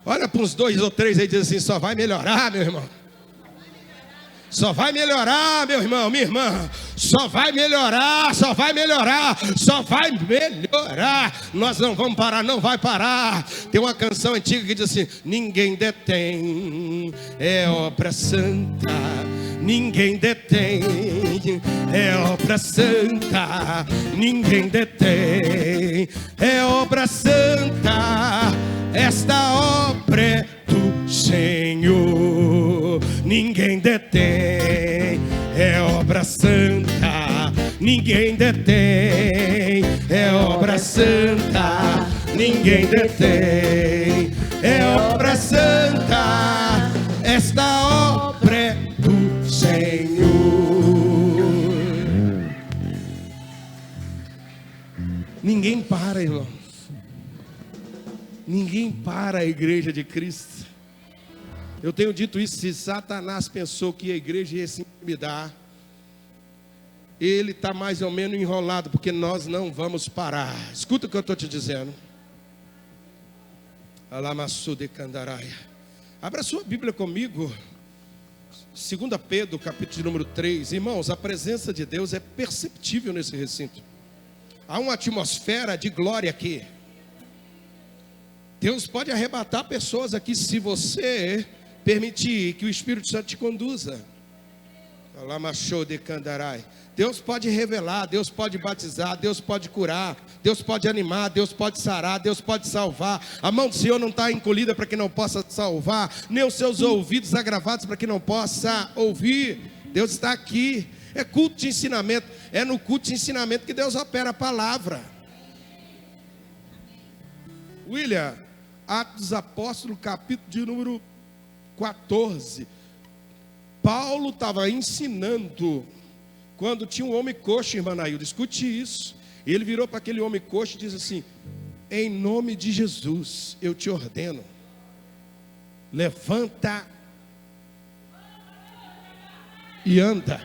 Olha para uns 2 ou 3 aí e diz assim: só vai melhorar, meu irmão. Só vai melhorar, meu irmão, minha irmã. Só vai melhorar, só vai melhorar, só vai melhorar. Nós não vamos parar, não vai parar. Tem uma canção antiga que diz assim: ninguém detém, é obra santa. Ninguém detém, é obra santa. Ninguém detém, é obra santa. Esta obra é do Senhor. Ninguém detém, é obra santa. Ninguém detém, é obra santa. Ninguém detém, é obra santa. Esta obra é do Senhor. Ninguém para, irmãos. Ninguém para a igreja de Cristo. Eu tenho dito isso: se Satanás pensou que a igreja ia se intimidar, ele está mais ou menos enrolado, porque nós não vamos parar. Escuta o que eu estou te dizendo. Alamassude Candaraia. Abra sua Bíblia comigo. 2 Pedro, capítulo de número 3. Irmãos, a presença de Deus é perceptível nesse recinto. Há uma atmosfera de glória aqui. Deus pode arrebatar pessoas aqui se você permitir que o Espírito Santo te conduza. Deus pode revelar, Deus pode batizar, Deus pode curar, Deus pode animar, Deus pode sarar, Deus pode salvar. A mão do Senhor não está encolhida para que não possa salvar, nem os seus ouvidos agravados para que não possa ouvir. Deus está aqui. É culto de ensinamento. É no culto de ensinamento que Deus opera a palavra. William, Atos dos Apóstolos, capítulo de número 14. Paulo estava ensinando quando tinha um homem coxo, irmã Nailda, escute isso. E ele virou para aquele homem coxo e diz assim: em nome de Jesus, eu te ordeno, levanta e anda.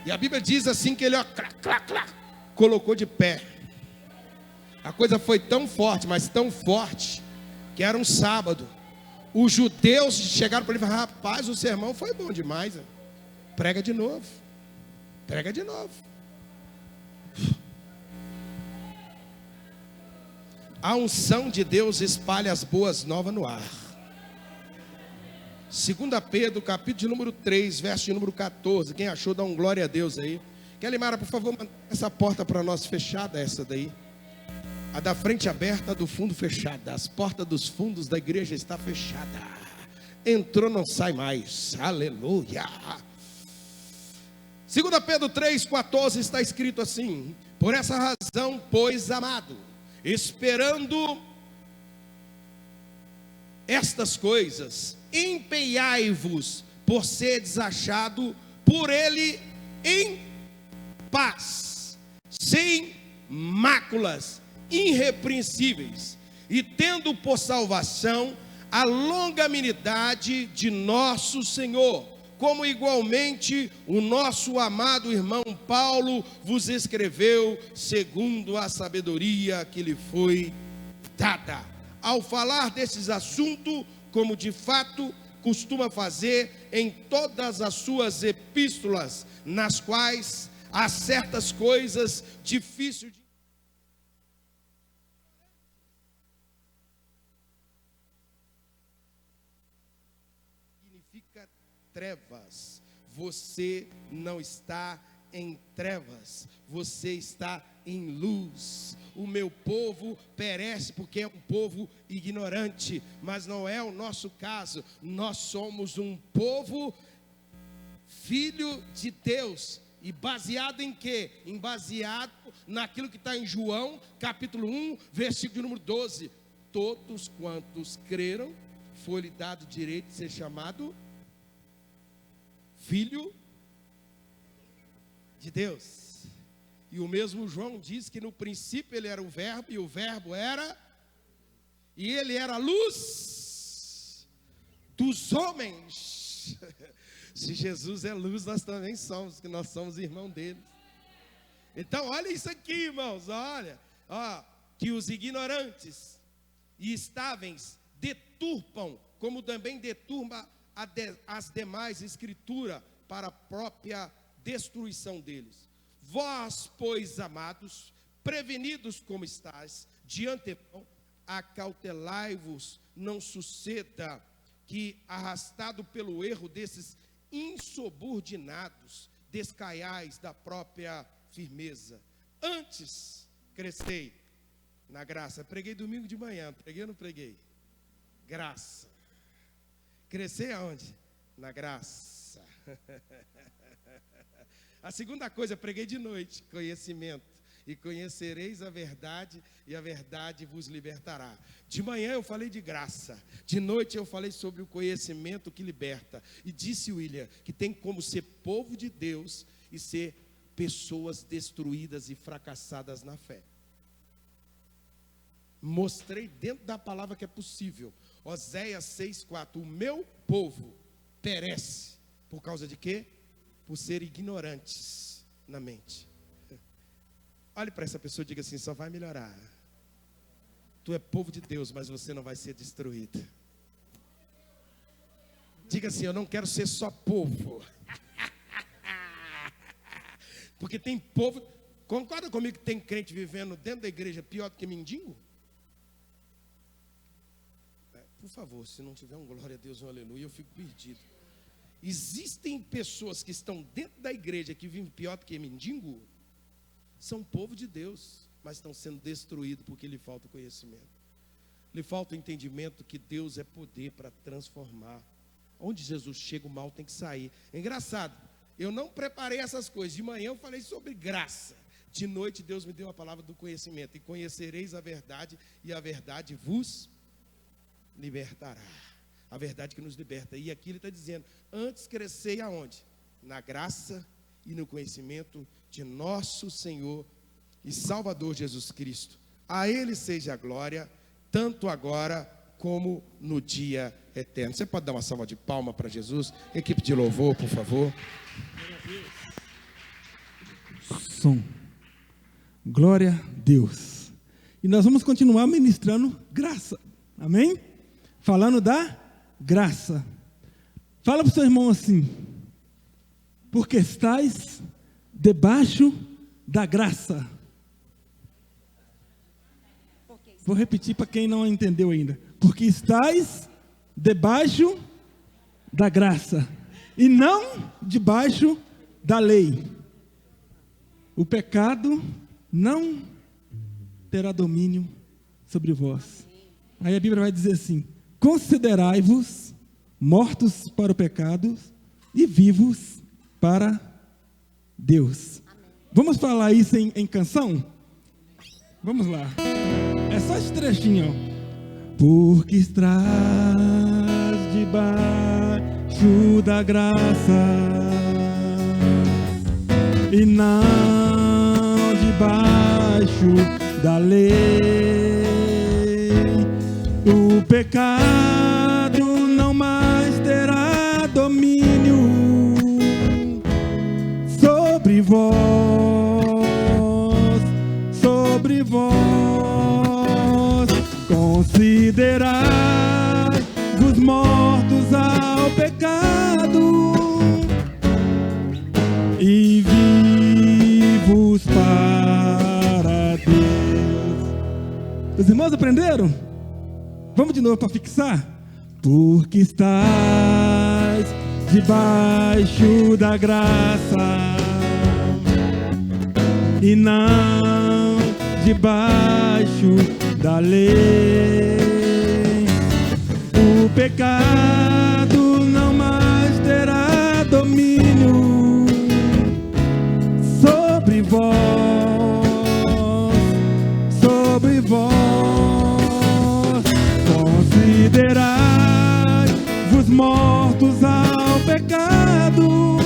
E a Bíblia diz assim que ele, ó, colocou de pé. A coisa foi tão forte, mas tão forte, que era um sábado. Os judeus chegaram para ele e falaram: rapaz, o sermão foi bom demais, hein? Prega de novo. Prega de novo. A unção de Deus espalha as boas novas no ar. 2 Pedro, capítulo de número 3, verso de número 14. Quem achou, dá um glória a Deus aí. Kelimara, por favor, manda essa porta para nós fechada, essa daí. A da frente aberta, a do fundo fechada. As portas dos fundos da igreja está fechada. Entrou, não sai mais. Aleluia. 2 Pedro 3,14 está escrito assim: por essa razão, pois, amado, esperando estas coisas, empenhai-vos por seres achado por ele em paz, sem máculas, irrepreensíveis, e tendo por salvação a longanimidade de nosso Senhor, como igualmente o nosso amado irmão Paulo vos escreveu, segundo a sabedoria que lhe foi dada. Ao falar desses assuntos, como de fato costuma fazer em todas as suas epístolas, nas quais há certas coisas difíceis de trevas. Você não está em trevas, você está em luz. O meu povo perece porque é um povo ignorante, mas não é o nosso caso. Nós somos um povo filho de Deus. E baseado em quê? Baseado naquilo que está em João, capítulo 1, versículo número 12. Todos quantos creram, foi-lhe dado o direito de ser chamado filho de Deus. E o mesmo João diz que no princípio ele era o verbo, e o verbo era, e ele era a luz dos homens. Se Jesus é luz, nós também somos, que nós somos irmão dele. Então olha isso aqui, irmãos, olha, ó, que os ignorantes e estáveis deturpam, como também deturpa as demais escrituras para a própria destruição deles. Vós, pois, amados, prevenidos como estáis, de antemão, acautelai-vos, não suceda que, arrastado pelo erro desses insubordinados, descaiais da própria firmeza. Antes, crescei na graça. Preguei domingo de manhã, preguei ou não preguei? Graça. Crescer aonde? Na graça. A segunda coisa, preguei de noite, conhecimento. E conhecereis a verdade, e a verdade vos libertará. De manhã eu falei de graça, de noite eu falei sobre o conhecimento que liberta. E disse William que tem como ser povo de Deus e ser pessoas destruídas e fracassadas na fé. Mostrei dentro da palavra que é possível. Oséias 6,4: o meu povo perece por causa de quê? Por ser ignorantes na mente. Olhe para essa pessoa e diga assim: só vai melhorar. Tu é povo de Deus, mas você não vai ser destruído. Diga assim: eu não quero ser só povo. Porque tem povo, concorda comigo que tem crente vivendo dentro da igreja pior do que mendigo? Por favor, se não tiver um glória a Deus, um aleluia, eu fico perdido. Existem pessoas que estão dentro da igreja que vivem pior do que mendigo? São povo de Deus, mas estão sendo destruídos porque lhe falta o conhecimento. Lhe falta o entendimento que Deus é poder para transformar. Onde Jesus chega, o mal tem que sair. É engraçado, eu não preparei essas coisas. De manhã eu falei sobre graça. De noite Deus me deu a palavra do conhecimento. E conhecereis a verdade, e a verdade vos libertará. A verdade que nos liberta. E aqui ele está dizendo: antes crescei aonde? Na graça e no conhecimento de nosso Senhor e Salvador Jesus Cristo. A Ele seja a glória, tanto agora como no dia eterno. Você pode dar uma salva de palmas para Jesus? Equipe de louvor, por favor. Som. Glória a Deus. E nós vamos continuar ministrando graça. Amém? Falando da graça. Fala para o seu irmão assim: porque estais debaixo da graça. Vou repetir para quem não entendeu ainda. Porque estais debaixo da graça, e não debaixo da lei. O pecado não terá domínio sobre vós. Aí a Bíblia vai dizer assim: considerai-vos mortos para o pecado e vivos para Deus. Amém. Vamos falar isso em canção? Vamos lá. É só esse trechinho, ó. Porque estás debaixo da graça e não debaixo da lei. O pecado não mais terá domínio sobre vós, sobre vós. Considerai os mortos ao pecado e vivos para Deus. Os irmãos aprenderam? Vamos de novo para fixar? Porque estás debaixo da graça e não debaixo da lei. O pecado não mais terá domínio sobre vós, sobre vós. Considerai-vos mortos ao pecado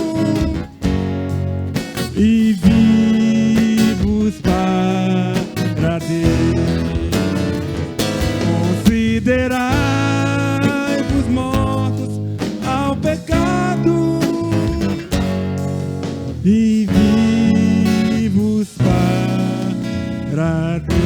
e vivos para Deus. Considerai-vos mortos ao pecado e vivos para Deus.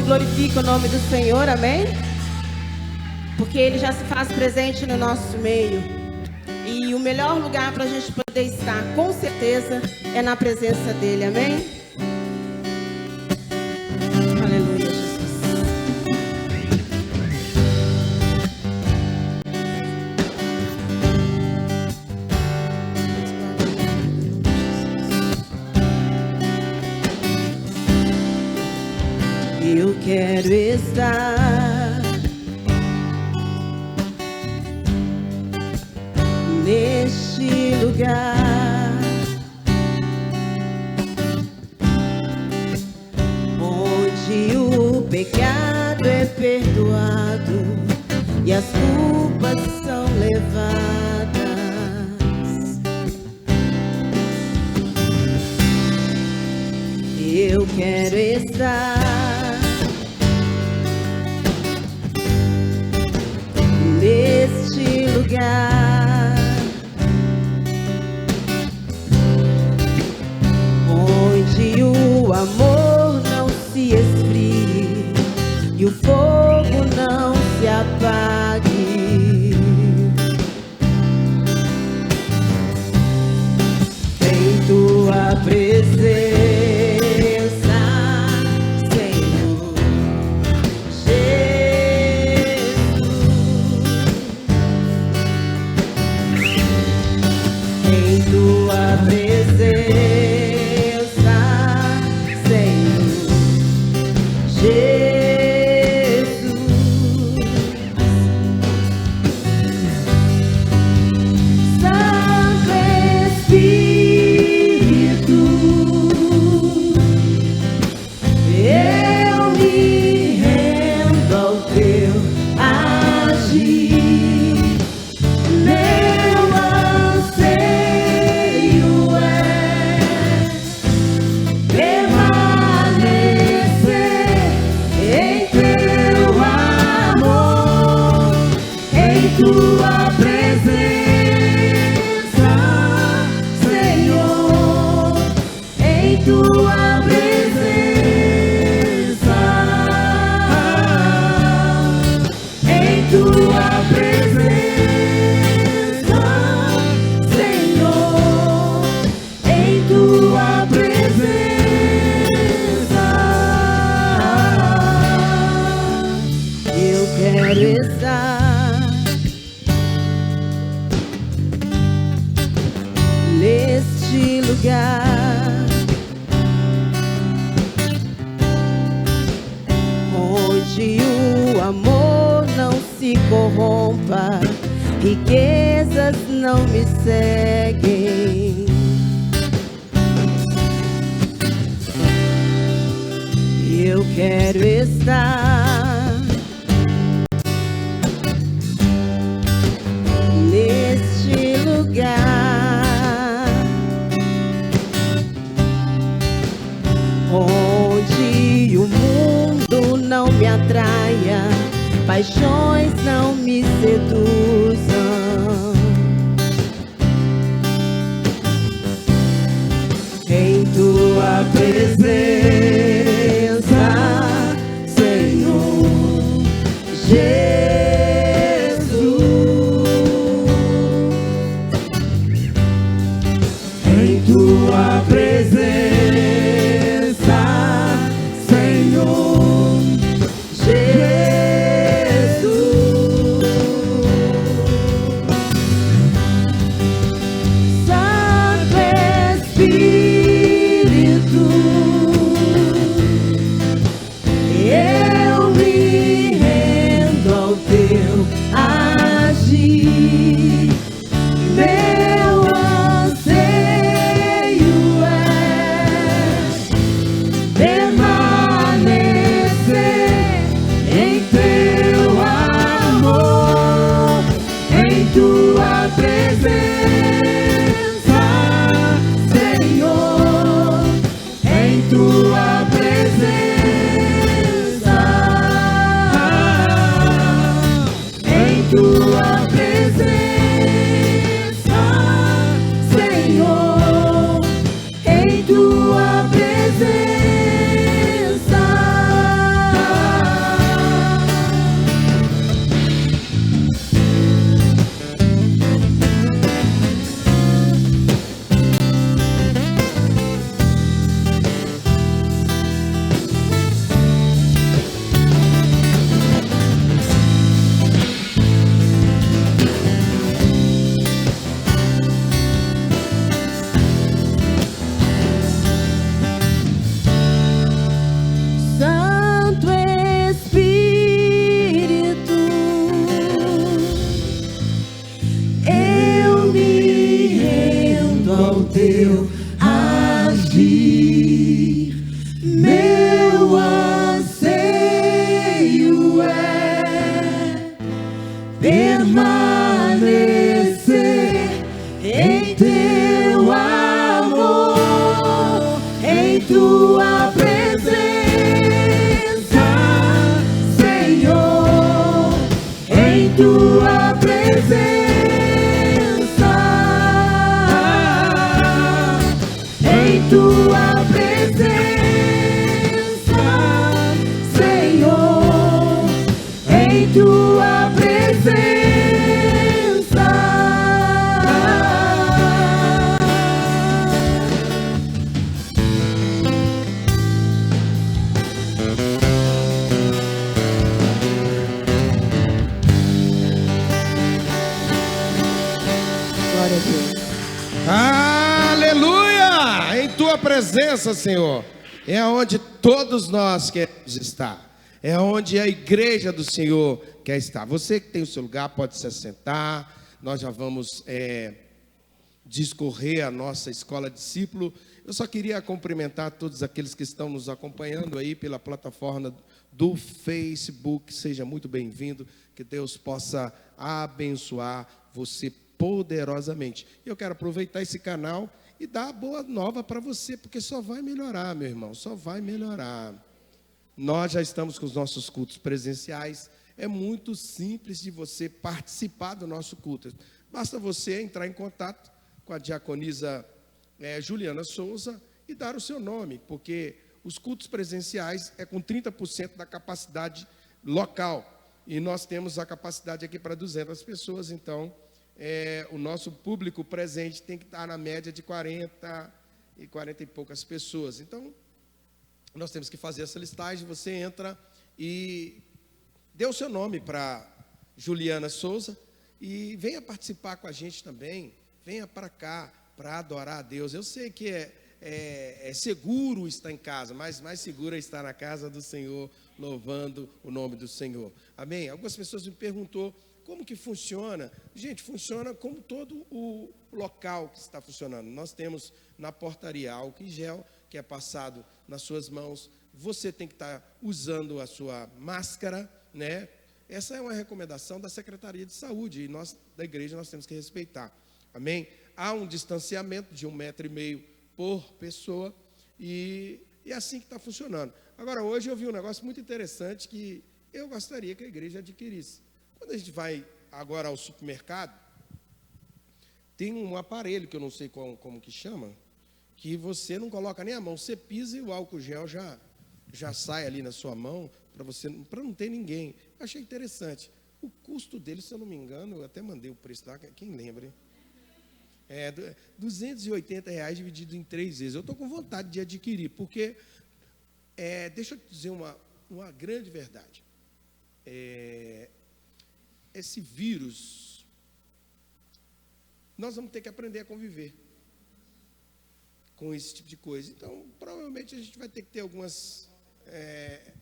glorifica o nome do Senhor, amém? Porque Ele já se faz presente no nosso meio. E o melhor lugar para a gente poder estar, com certeza, é na presença dEle, amém? Eu quero estar neste lugar, onde o pecado é perdoado e as culpas são levadas. Eu quero estar neste lugar, onde o amor não se esfrie e o fogo não se apague. Em tua presença, tua presença, Senhor Jesus. Santo Espírito, eu me rendo ao teu agir. Meu anseio é permanecer em teu amor, em tua presença, Senhor, em tua presença, em tua presença, Senhor, em tua presença. Eu quero estar neste lugar, onde o amor não se corrompa, riquezas não me seguem. Eu quero estar neste lugar, onde o mundo não me atraia, paixões não me seduzam. Em tua presença, Senhor Jesus, em tua presença, Senhor Jesus. Santo Espírito, eu me rendo ao teu agir. Meu anseio é permanecer em teu amor, em tua presença, Senhor, em tua presença, em tua presença, Senhor, em tua presença. tua presença, Senhor, em tua presença, em tua presença, Senhor, em tua presença. Glória a Deus. Aleluia! Em tua presença, Senhor, é onde todos nós queremos estar. É onde a igreja do Senhor quer estar. Você que tem o seu lugar pode se assentar. Nós já vamos discorrer a nossa escola discípulo. Eu só queria cumprimentar todos aqueles que estão nos acompanhando aí pela plataforma do Facebook. Seja muito bem-vindo. Que Deus possa abençoar você poderosamente. Eu quero aproveitar esse canal e dar a boa nova para você, porque só vai melhorar, meu irmão, só vai melhorar. Nós já estamos com os nossos cultos presenciais. É muito simples de você participar do nosso culto. Basta você entrar em contato com a diaconisa Juliana Souza e dar o seu nome, porque os cultos presenciais é com 30% da capacidade local. E nós temos a capacidade aqui para 200 pessoas, então o nosso público presente tem que estar na média de 40 e poucas pessoas. Então, nós temos que fazer essa listagem. Você entra e dê o seu nome para Juliana Souza e venha participar com a gente também. Venha para cá para adorar a Deus. Eu sei que é seguro estar em casa, mas mais seguro é estar na casa do Senhor, louvando o nome do Senhor. Amém? Algumas pessoas me perguntou como que funciona. Gente, funciona como todo o local que está funcionando. Nós temos na portaria álcool em gel, que é passado nas suas mãos. Você tem que estar usando a sua máscara, né? Essa é uma recomendação da Secretaria de Saúde, e nós, da igreja, nós temos que respeitar. Amém? Há um distanciamento de 1,5 metro por pessoa, e é assim que está funcionando. Agora, hoje eu vi um negócio muito interessante que eu gostaria que a igreja adquirisse. Quando a gente vai agora ao supermercado, tem um aparelho, que eu não sei como que chama, que você não coloca nem a mão, você pisa e o álcool gel já sai ali na sua mão, para não ter ninguém. Eu achei interessante. O custo dele, se eu não me engano, eu até mandei o preço lá, quem lembra, hein? R$280 dividido em 3 vezes. Eu estou com vontade de adquirir, porque, deixa eu te dizer uma grande verdade. Esse vírus, nós vamos ter que aprender a conviver com esse tipo de coisa. Então, provavelmente a gente vai ter que ter algumas,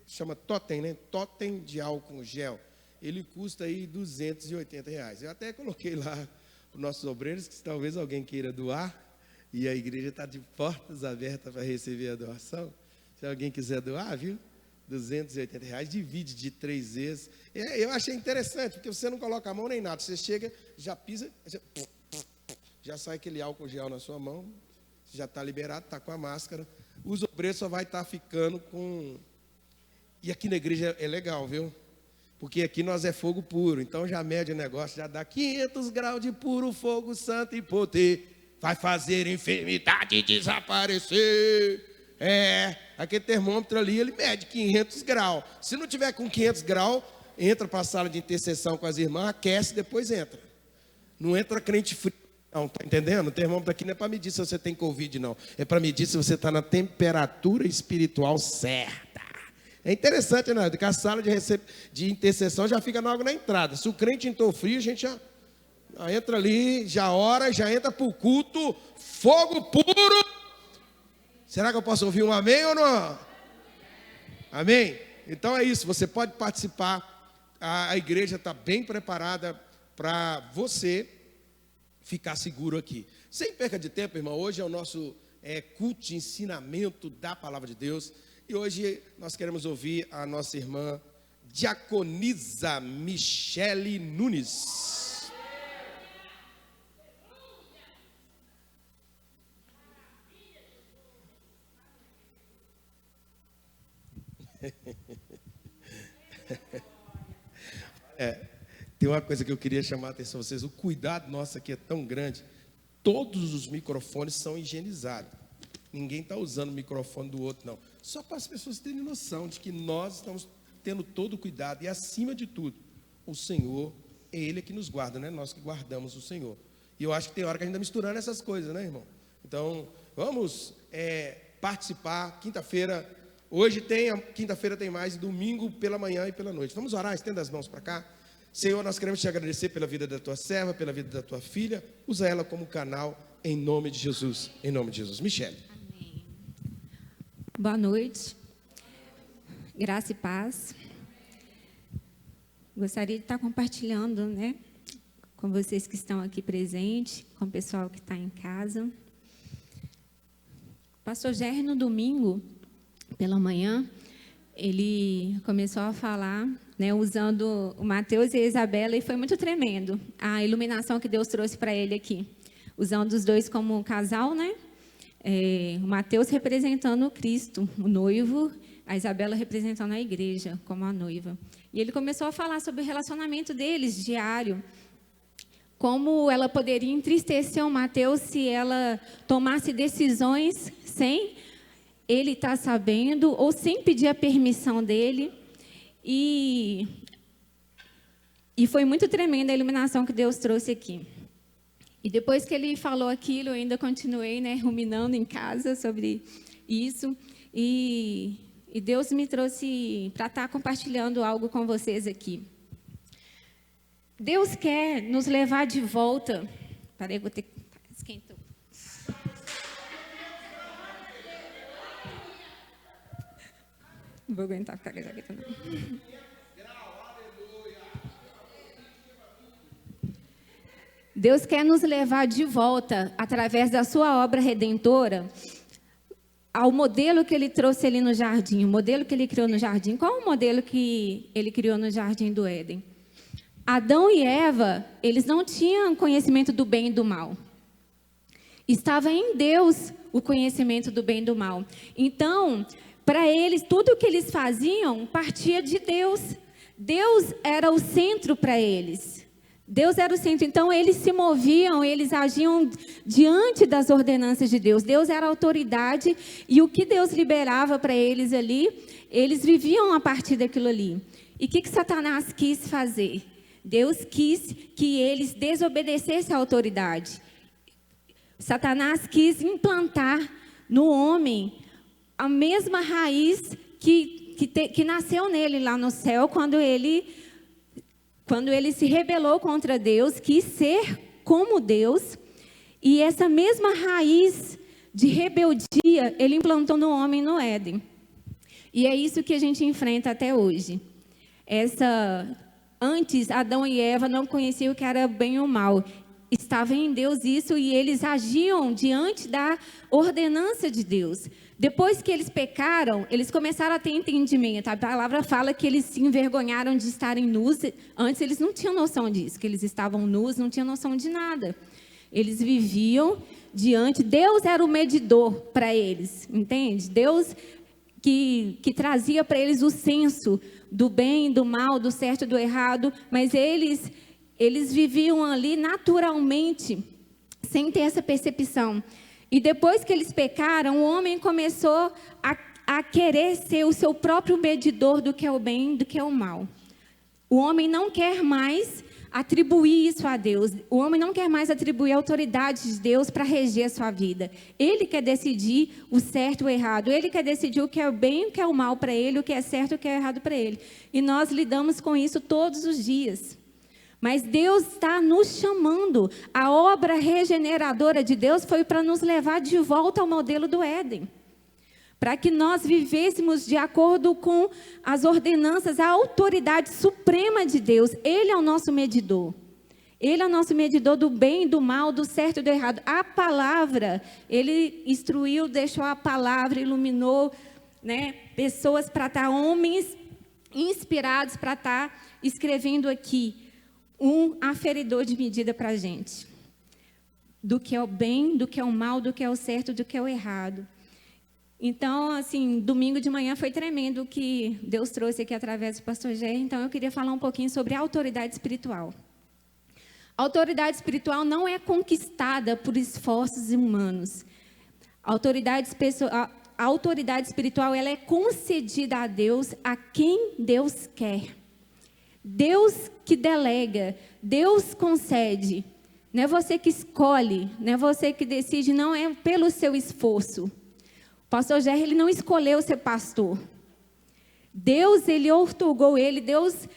chama totem, né? Totem de álcool gel. Ele custa aí R$280. Eu até coloquei lá para os nossos obreiros, que talvez alguém queira doar, e a igreja está de portas abertas para receber a doação. Se alguém quiser doar, viu? R$280, divide de 3 vezes. Eu achei interessante, porque você não coloca a mão nem nada. Você chega, já pisa, já sai aquele álcool gel na sua mão, já está liberado, está com a máscara. Os obreiros só vai estar ficando com... E aqui na igreja é legal, viu? Porque aqui nós é fogo puro, então já mede o negócio, já dá 500 graus de puro fogo santo e poder, vai fazer enfermidade desaparecer. Aquele termômetro ali, ele mede 500 graus. Se não tiver com 500 graus, entra para a sala de intercessão com as irmãs, aquece, depois entra. Não entra crente frio, não, tá entendendo? O termômetro aqui não é para medir se você tem Covid, não. É para medir se você está na temperatura espiritual certa. É interessante, né? Que a sala de intercessão já fica logo na entrada. Se o crente entrou frio, a gente já entra ali, já ora, já entra para o culto, fogo puro. Será que eu posso ouvir um amém ou não? Amém? Então é isso, você pode participar. A igreja está bem preparada para você ficar seguro aqui. Sem perca de tempo, irmão, hoje é o nosso culto de ensinamento da palavra de Deus. E hoje nós queremos ouvir a nossa irmã Diaconisa Michele Nunes. Tem uma coisa que eu queria chamar a atenção de vocês. O cuidado nosso aqui é tão grande. Todos os microfones são higienizados. Ninguém está usando o microfone do outro, não. Só para as pessoas terem noção de que nós estamos tendo todo o cuidado. E, acima de tudo, o Senhor, é Ele que nos guarda, não é nós que guardamos o Senhor. E eu acho que tem hora que a gente está misturando essas coisas, né, irmão? Então, vamos participar. Quinta-feira, quinta-feira tem mais, domingo pela manhã e pela noite. Vamos orar, estenda as mãos para cá. Senhor, nós queremos te agradecer pela vida da tua serva, pela vida da tua filha. Usa ela como canal, em nome de Jesus. Em nome de Jesus. Michele. Amém. Boa noite. Graça e paz. Gostaria de estar compartilhando, né, com vocês que estão aqui presentes, com o pessoal que está em casa. Pastor Gerry, no domingo, pela manhã, ele começou a falar, né, usando o Mateus e a Isabela, e foi muito tremendo a iluminação que Deus trouxe para ele aqui, usando os dois como casal, né? O Mateus representando o Cristo, o noivo, a Isabela representando a igreja como a noiva. E ele começou a falar sobre o relacionamento deles diário, como ela poderia entristecer o Mateus se ela tomasse decisões sem ele estar sabendo ou sem pedir a permissão dele. E foi muito tremenda a iluminação que Deus trouxe aqui. E depois que ele falou aquilo, eu ainda continuei, né, ruminando em casa sobre isso. E Deus me trouxe para estar compartilhando algo com vocês aqui. Deus quer nos levar de volta. Peraí, vou ter que... Esquentou. Não vou aguentar ficar com a jaqueta, não. Deus quer nos levar de volta, através da sua obra redentora, ao modelo que ele trouxe ali no jardim, o modelo que ele criou no jardim. Qual o modelo que ele criou no jardim do Éden? Adão e Eva, eles não tinham conhecimento do bem e do mal. Estava em Deus o conhecimento do bem e do mal. Então, para eles, tudo o que eles faziam partia de Deus. Deus era o centro para eles. Deus era o centro. Então, eles se moviam, eles agiam diante das ordenanças de Deus. Deus era a autoridade e o que Deus liberava para eles ali, eles viviam a partir daquilo ali. E o que Satanás quis fazer? Deus quis que eles desobedecessem à autoridade. Satanás quis implantar no homem a mesma raiz que nasceu nele lá no céu, quando ele se rebelou contra Deus, quis ser como Deus, e essa mesma raiz de rebeldia ele implantou no homem no Éden. E é isso que a gente enfrenta até hoje. Antes, Adão e Eva não conheciam o que era bem ou mal. Estava em Deus isso, e eles agiam diante da ordenança de Deus. Depois que eles pecaram, eles começaram a ter entendimento. A palavra fala que eles se envergonharam de estarem nus. Antes eles não tinham noção disso, que eles estavam nus, não tinham noção de nada. Eles viviam diante, Deus era o medidor para eles, entende? Deus que trazia para eles o senso do bem, do mal, do certo e do errado, mas eles viviam ali naturalmente, sem ter essa percepção. E depois que eles pecaram, o homem começou a querer ser o seu próprio medidor do que é o bem e do que é o mal. O homem não quer mais atribuir isso a Deus. O homem não quer mais atribuir a autoridade de Deus para reger a sua vida. Ele quer decidir o certo e o errado. Ele quer decidir o que é o bem e o que é o mal para ele, o que é certo e o que é errado para ele. E nós lidamos com isso todos os dias. Mas Deus está nos chamando. A obra regeneradora de Deus foi para nos levar de volta ao modelo do Éden. Para que nós vivêssemos de acordo com as ordenanças, a autoridade suprema de Deus. Ele é o nosso medidor. Ele é o nosso medidor do bem, do mal, do certo e do errado. A palavra, ele instruiu, deixou a palavra, iluminou, né, pessoas para estar, homens inspirados para estar escrevendo aqui um aferidor de medida para a gente. Do que é o bem, do que é o mal, do que é o certo, do que é o errado. Então, assim, domingo de manhã foi tremendo o que Deus trouxe aqui através do pastor Jair. Então, eu queria falar um pouquinho sobre a autoridade espiritual. A autoridade espiritual não é conquistada por esforços humanos. A autoridade espiritual, ela é concedida a Deus, a quem Deus quer. Deus que delega, Deus concede. Não é você que escolhe, não é você que decide, não é pelo seu esforço. O pastor Jair, ele não escolheu ser pastor. Deus, ele outorgou ele, Deus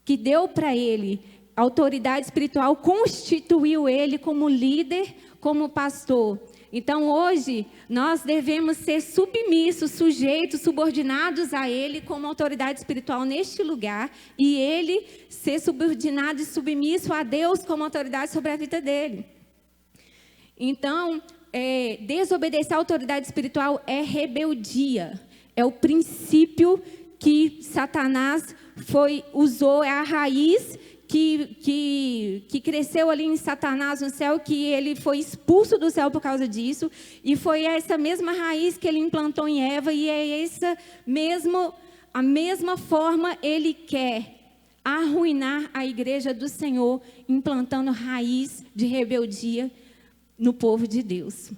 que deu para ele a autoridade espiritual, constituiu ele como líder, como pastor. Então, hoje, nós devemos ser submissos, sujeitos, subordinados a ele como autoridade espiritual neste lugar, e ele ser subordinado e submisso a Deus como autoridade sobre a vida dele. Então, desobedecer à autoridade espiritual é rebeldia, é o princípio que Satanás usou, é a raiz que cresceu ali em Satanás no céu, que ele foi expulso do céu por causa disso, e foi essa mesma raiz que ele implantou em Eva, e é a mesma forma ele quer arruinar a igreja do Senhor, implantando raiz de rebeldia no povo de Deus.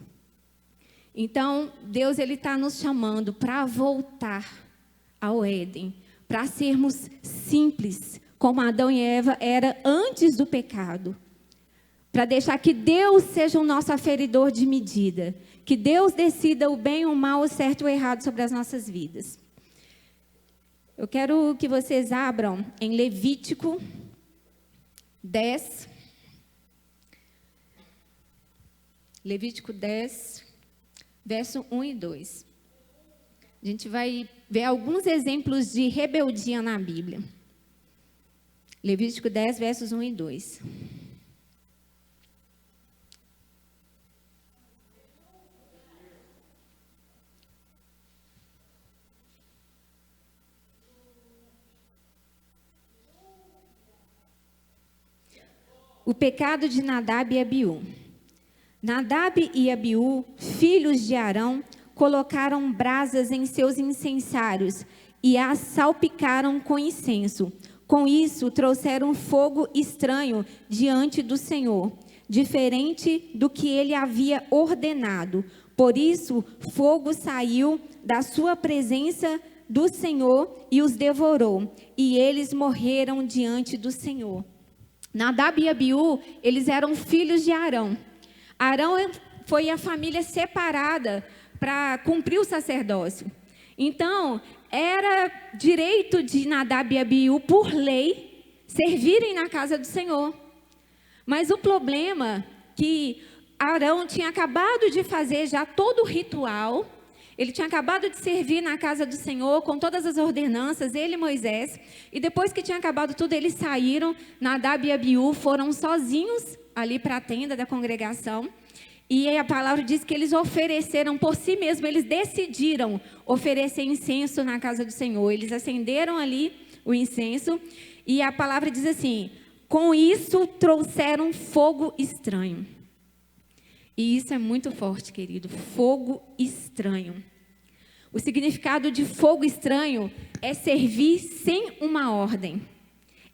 Então, Deus está nos chamando para voltar ao Éden, para sermos simples, como Adão e Eva era antes do pecado. Para deixar que Deus seja o nosso aferidor de medida, que Deus decida o bem, o mal, o certo e o errado sobre as nossas vidas. Eu quero que vocês abram em Levítico 10. Levítico 10, verso 1 e 2. A gente vai ver alguns exemplos de rebeldia na Bíblia. Levítico 10, versos 1 e 2. O pecado de Nadab e Abiú. Nadab e Abiú, filhos de Arão, colocaram brasas em seus incensários e as salpicaram com incenso. Com isso, trouxeram fogo estranho diante do Senhor, diferente do que ele havia ordenado. Por isso, fogo saiu da sua presença do Senhor e os devorou, e eles morreram diante do Senhor. Nadab e Abiú, eles eram filhos de Arão. Arão foi a família separada para cumprir o sacerdócio. Então, era direito de Nadab e Abiú, por lei, servirem na casa do Senhor. Mas o problema que Arão tinha acabado de fazer já todo o ritual, ele tinha acabado de servir na casa do Senhor com todas as ordenanças, ele e Moisés, e depois que tinha acabado tudo, eles saíram, Nadab e Abiú foram sozinhos ali para a tenda da congregação, e a palavra diz que eles ofereceram por si mesmos, eles decidiram oferecer incenso na casa do Senhor. Eles acenderam ali o incenso, e a palavra diz assim: com isso trouxeram fogo estranho. E isso é muito forte, querido, fogo estranho. O significado de fogo estranho é servir sem uma ordem.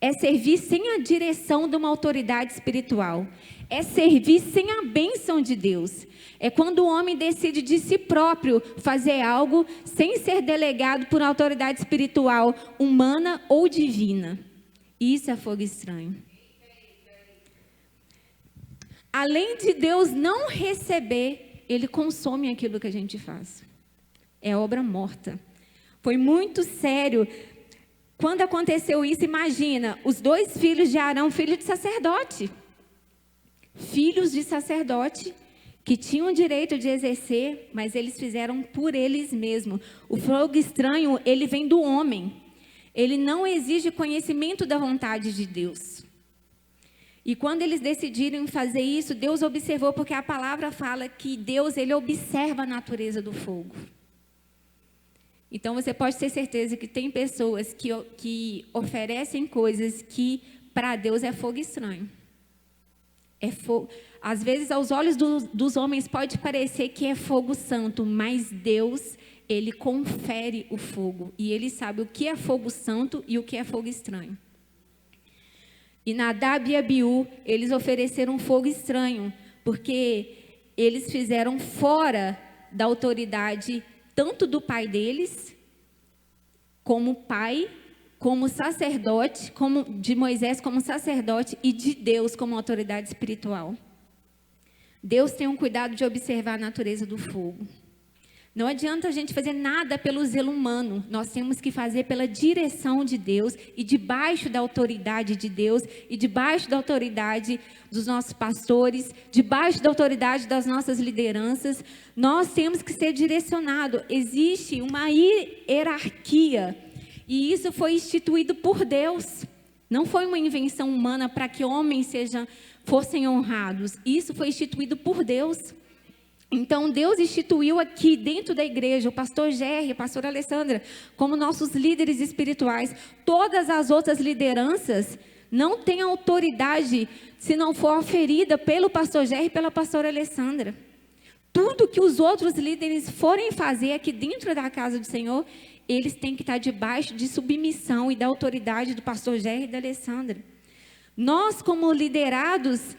É servir sem a direção de uma autoridade espiritual. É servir sem a bênção de Deus. É quando o homem decide de si próprio fazer algo sem ser delegado por uma autoridade espiritual, humana ou divina. Isso é fogo estranho. Além de Deus não receber, ele consome aquilo que a gente faz. É obra morta. Foi muito sério. Quando aconteceu isso, imagina, os dois filhos de Arão, filhos de sacerdote. Filhos de sacerdote que tinham o direito de exercer, mas eles fizeram por eles mesmos. O fogo estranho, ele vem do homem. Ele não exige conhecimento da vontade de Deus. E quando eles decidiram fazer isso, Deus observou, porque a palavra fala que Deus, ele observa a natureza do fogo. Então, você pode ter certeza que tem pessoas que oferecem coisas que para Deus é fogo estranho. É fogo. Às vezes, aos olhos dos homens, pode parecer que é fogo santo, mas Deus, Ele confere o fogo. E Ele sabe o que é fogo santo e o que é fogo estranho. E Nadab e Abiú, eles ofereceram fogo estranho, porque eles fizeram fora da autoridade, tanto do pai deles, como pai, como sacerdote, como de Moisés como sacerdote e de Deus como autoridade espiritual. Deus tem um cuidado de observar a natureza do fogo. Não adianta a gente fazer nada pelo zelo humano. Nós temos que fazer pela direção de Deus e debaixo da autoridade de Deus e debaixo da autoridade dos nossos pastores, debaixo da autoridade das nossas lideranças. Nós temos que ser direcionados. Existe uma hierarquia e isso foi instituído por Deus. Não foi uma invenção humana para que homens fossem honrados. Isso foi instituído por Deus. Então, Deus instituiu aqui dentro da igreja, o pastor Gerry, a pastora Alessandra, como nossos líderes espirituais. Todas as outras lideranças não têm autoridade se não for oferida pelo pastor Gerry e pela pastora Alessandra. Tudo que os outros líderes forem fazer aqui dentro da casa do Senhor, eles têm que estar debaixo de submissão e da autoridade do pastor Gerry e da Alessandra. Nós, como liderados,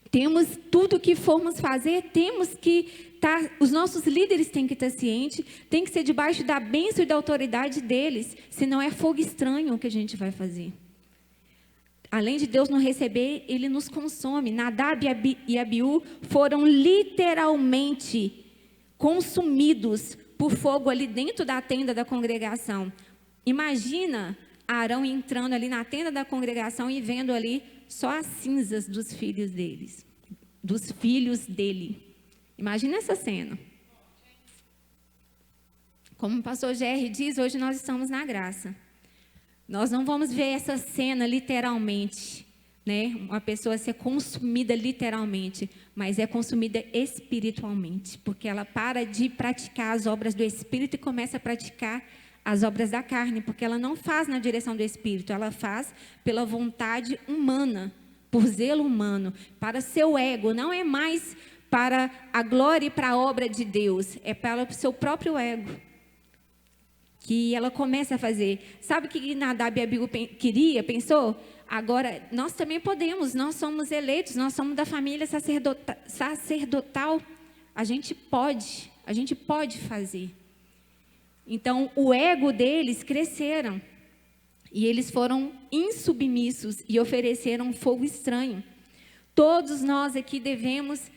temos tudo que formos fazer, temos que estar, os nossos líderes têm que estar cientes, tem que ser debaixo da bênção e da autoridade deles, senão é fogo estranho o que a gente vai fazer. Além de Deus nos receber, Ele nos consome. Nadab e Abiú foram literalmente consumidos por fogo ali dentro da tenda da congregação. Imagina Arão entrando ali na tenda da congregação e vendo ali só as cinzas dos filhos dele. Imagina essa cena. Como o pastor Gerry diz, hoje nós estamos na graça. Nós não vamos ver essa cena literalmente, né? Uma pessoa ser consumida literalmente, mas é consumida espiritualmente, porque ela para de praticar as obras do Espírito e começa a praticar as obras da carne, porque ela não faz na direção do Espírito, ela faz pela vontade humana, por zelo humano, para seu ego, não é mais para a glória e para a obra de Deus, é para o seu próprio ego, que ela começa a fazer. Sabe o que Nadab e Abiú pensou? Agora, nós também podemos, nós somos eleitos, nós somos da família sacerdotal, a gente pode fazer. Então, o ego deles cresceram e eles foram insubmissos e ofereceram fogo estranho. Todos nós aqui devemos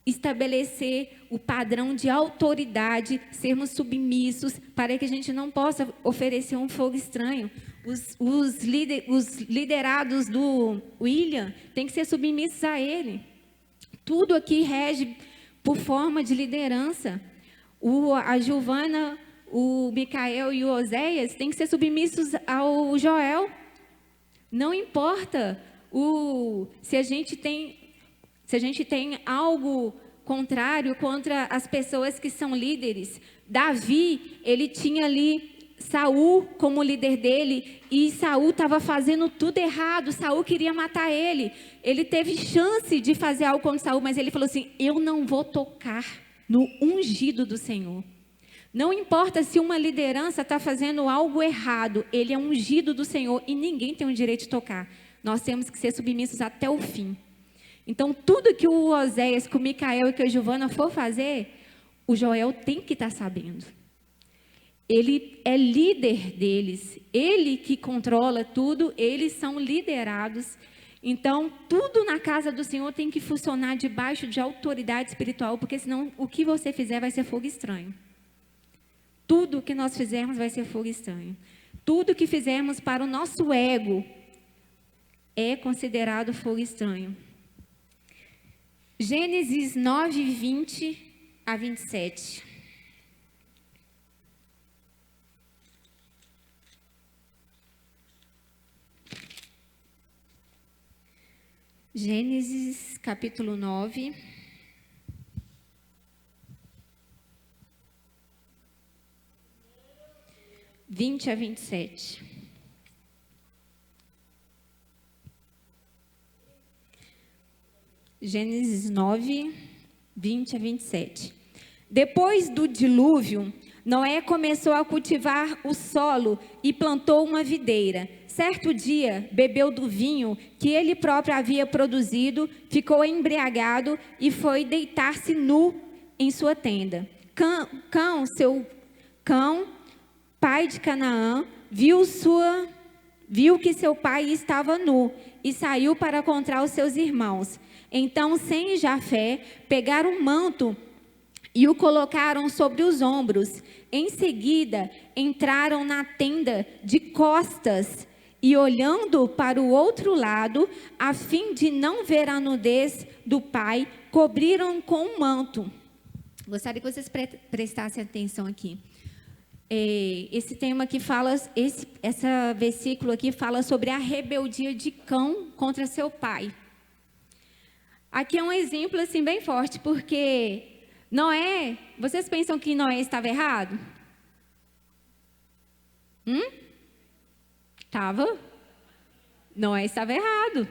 estabelecer o padrão de autoridade, sermos submissos, para que a gente não possa oferecer um fogo estranho. Os liderados do William têm que ser submissos a ele. Tudo aqui rege por forma de liderança. A Giovana, o Micael e o Oséias têm que ser submissos ao Joel. Não importa se a gente tem algo contrário contra as pessoas que são líderes. Davi, ele tinha ali Saul como líder dele, e Saul estava fazendo tudo errado. Saul queria matar ele. Ele teve chance de fazer algo contra Saul, mas ele falou assim: eu não vou tocar no ungido do Senhor. Não importa se uma liderança está fazendo algo errado, ele é ungido do Senhor e ninguém tem o direito de tocar. Nós temos que ser submissos até o fim. Então, tudo que o Oséias, que o Micael e que a Giovana for fazer, o Joel tem que estar sabendo. Ele é líder deles, ele que controla tudo, eles são liderados. Então, tudo na casa do Senhor tem que funcionar debaixo de autoridade espiritual, porque senão o que você fizer vai ser fogo estranho. Tudo que nós fizermos vai ser fogo estranho. Tudo que fizermos para o nosso ego é considerado fogo estranho. Gênesis 9, 20 a 27. Gênesis capítulo 9. (20 a 27). Gênesis 9, 20 a 27. Depois do dilúvio, Noé começou a cultivar o solo e plantou uma videira. Certo dia, bebeu do vinho que ele próprio havia produzido, ficou embriagado e foi deitar-se nu em sua tenda. Cão, pai de Canaã, viu que seu pai estava nu e saiu para encontrar os seus irmãos. Então, Sem e Jafé pegaram um manto e o colocaram sobre os ombros. Em seguida, entraram na tenda de costas e, olhando para o outro lado, a fim de não ver a nudez do pai, cobriram com um manto. Gostaria que vocês prestassem atenção aqui. Esse tema aqui fala, esse versículo aqui fala sobre a rebeldia de Cão contra seu pai. Aqui é um exemplo assim bem forte, porque Noé, vocês pensam que Noé estava errado? Estava. Noé estava errado.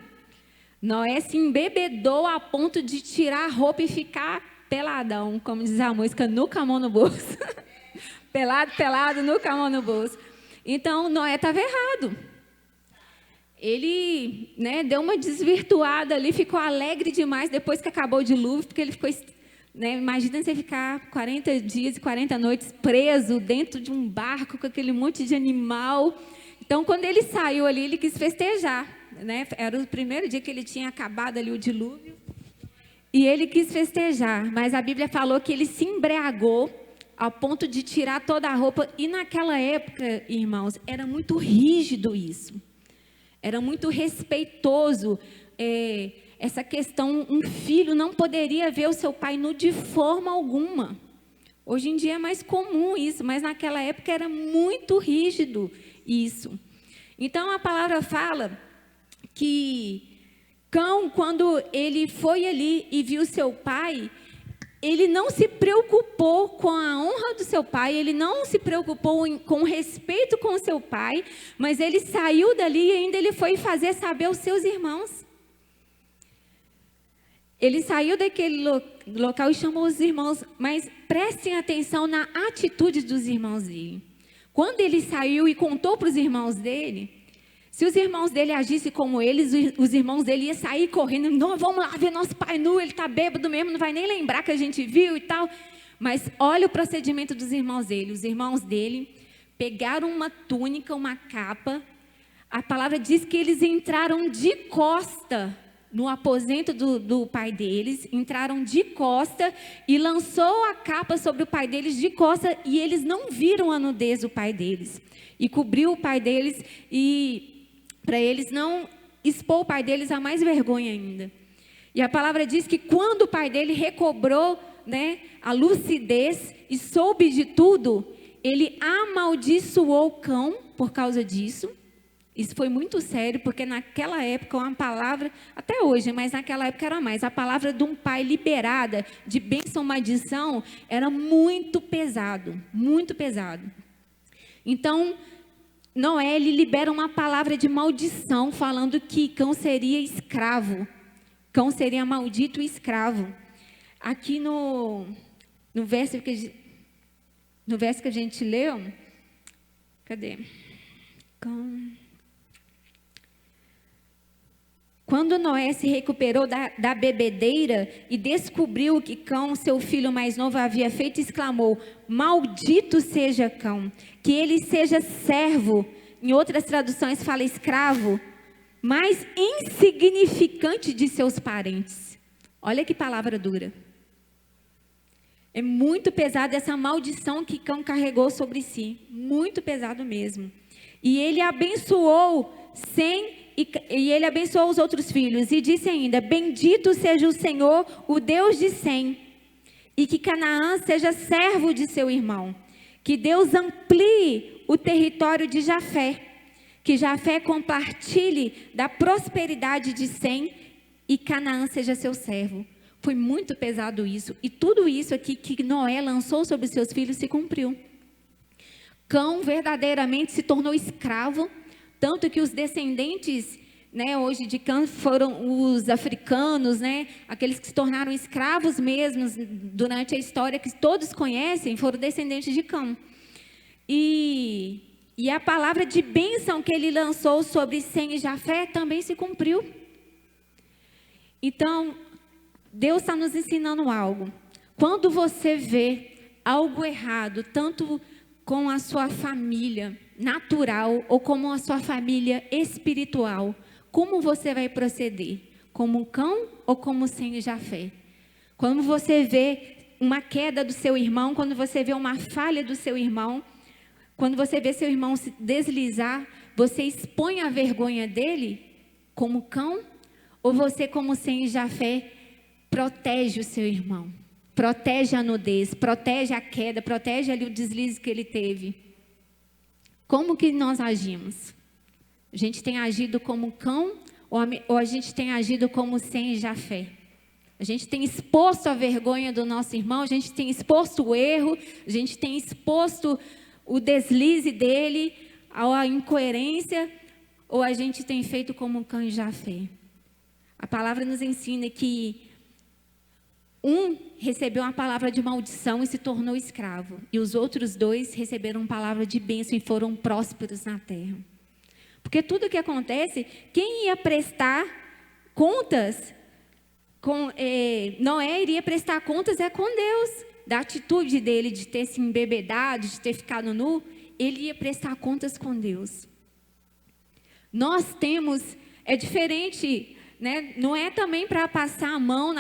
Noé se embebedou a ponto de tirar a roupa e ficar peladão, como diz a música, nunca a mão no bolso. Pelado, nunca a mão no bolso. Então, Noé estava errado. Ele, deu uma desvirtuada ali, ficou alegre demais depois que acabou o dilúvio, porque ele ficou, imagina você ficar 40 dias e 40 noites preso dentro de um barco com aquele monte de animal. Então, quando ele saiu ali, ele quis festejar, Era o primeiro dia que ele tinha acabado ali o dilúvio. E ele quis festejar, mas a Bíblia falou que ele se embriagou ao ponto de tirar toda a roupa. E naquela época, irmãos, era muito rígido isso. Era muito respeitoso essa questão. Um filho não poderia ver o seu pai nu de forma alguma. Hoje em dia é mais comum isso, mas naquela época era muito rígido isso. Então a palavra fala que Cão, quando ele foi ali e viu seu pai, ele não se preocupou com a honra do seu pai, ele não se preocupou com respeito com o seu pai, mas ele saiu dali e ainda ele foi fazer saber aos seus irmãos. Ele saiu daquele local e chamou os irmãos, mas prestem atenção na atitude dos irmãos dele. Quando ele saiu e contou para os irmãos dele, se os irmãos dele agissem como eles, os irmãos dele iam sair correndo. Não, vamos lá ver nosso pai nu, ele está bêbado mesmo, não vai nem lembrar que a gente viu e tal. Mas olha o procedimento dos irmãos dele. Os irmãos dele pegaram uma túnica, uma capa. A palavra diz que eles entraram de costa no aposento do pai deles. Entraram de costa e lançou a capa sobre o pai deles de costa. E eles não viram a nudez do pai deles. E cobriu o pai deles e para eles não expor o pai deles a mais vergonha ainda. E a palavra diz que quando o pai dele recobrou, a lucidez e soube de tudo, ele amaldiçoou Cão por causa disso. Isso foi muito sério, porque naquela época uma palavra, até hoje, mas naquela época era mais, a palavra de um pai liberada de bênção ou maldição era muito pesado, muito pesado. Então, Noé, ele libera uma palavra de maldição, falando que Cão seria escravo. Cão seria maldito e escravo. Aqui no verso que a gente leu, cadê? Quando Noé se recuperou da bebedeira e descobriu que Cão, seu filho mais novo, havia feito, exclamou: maldito seja Cão, que ele seja servo, em outras traduções fala escravo, mais insignificante de seus parentes. Olha que palavra dura. É muito pesada essa maldição que Cão carregou sobre si, muito pesado mesmo. E ele abençoou e ele abençoou os outros filhos e disse ainda: bendito seja o Senhor, o Deus de Sem, e que Canaã seja servo de seu irmão. Que Deus amplie o território de Jafé, que Jafé compartilhe da prosperidade de Sem e Canaã seja seu servo. Foi muito pesado isso, e tudo isso aqui que Noé lançou sobre os seus filhos se cumpriu. Cão verdadeiramente se tornou escravo, tanto que os descendentes né, hoje de Cã foram os africanos, né, aqueles que se tornaram escravos mesmos durante a história, que todos conhecem, foram descendentes de Cã. E a palavra de bênção que ele lançou sobre Sem e Jafé também se cumpriu. Então, Deus está nos ensinando algo. Quando você vê algo errado, tanto com a sua família natural ou como a sua família espiritual, como você vai proceder? Como Cã ou como Sem e Jafé? Quando você vê uma queda do seu irmão, quando você vê uma falha do seu irmão, quando você vê seu irmão se deslizar, você expõe a vergonha dele como Cã? Ou você, como Sem e Jafé, protege o seu irmão? Protege a nudez, protege a queda, protege ali o deslize que ele teve. Como que nós agimos? A gente tem agido como Cã ou a gente tem agido como Sem e Jafé? A gente tem exposto a vergonha do nosso irmão, a gente tem exposto o erro, a gente tem exposto o deslize dele, a incoerência, ou a gente tem feito como Cã e Jafé? A palavra nos ensina que um recebeu uma palavra de maldição e se tornou escravo, e os outros dois receberam uma palavra de bênção e foram prósperos na terra. Porque tudo que acontece, quem ia prestar contas, Noé iria prestar contas com Deus, da atitude dele de ter se embebedado, de ter ficado nu, ele ia prestar contas com Deus. Nós temos, é diferente, né? Não é também para passar a mão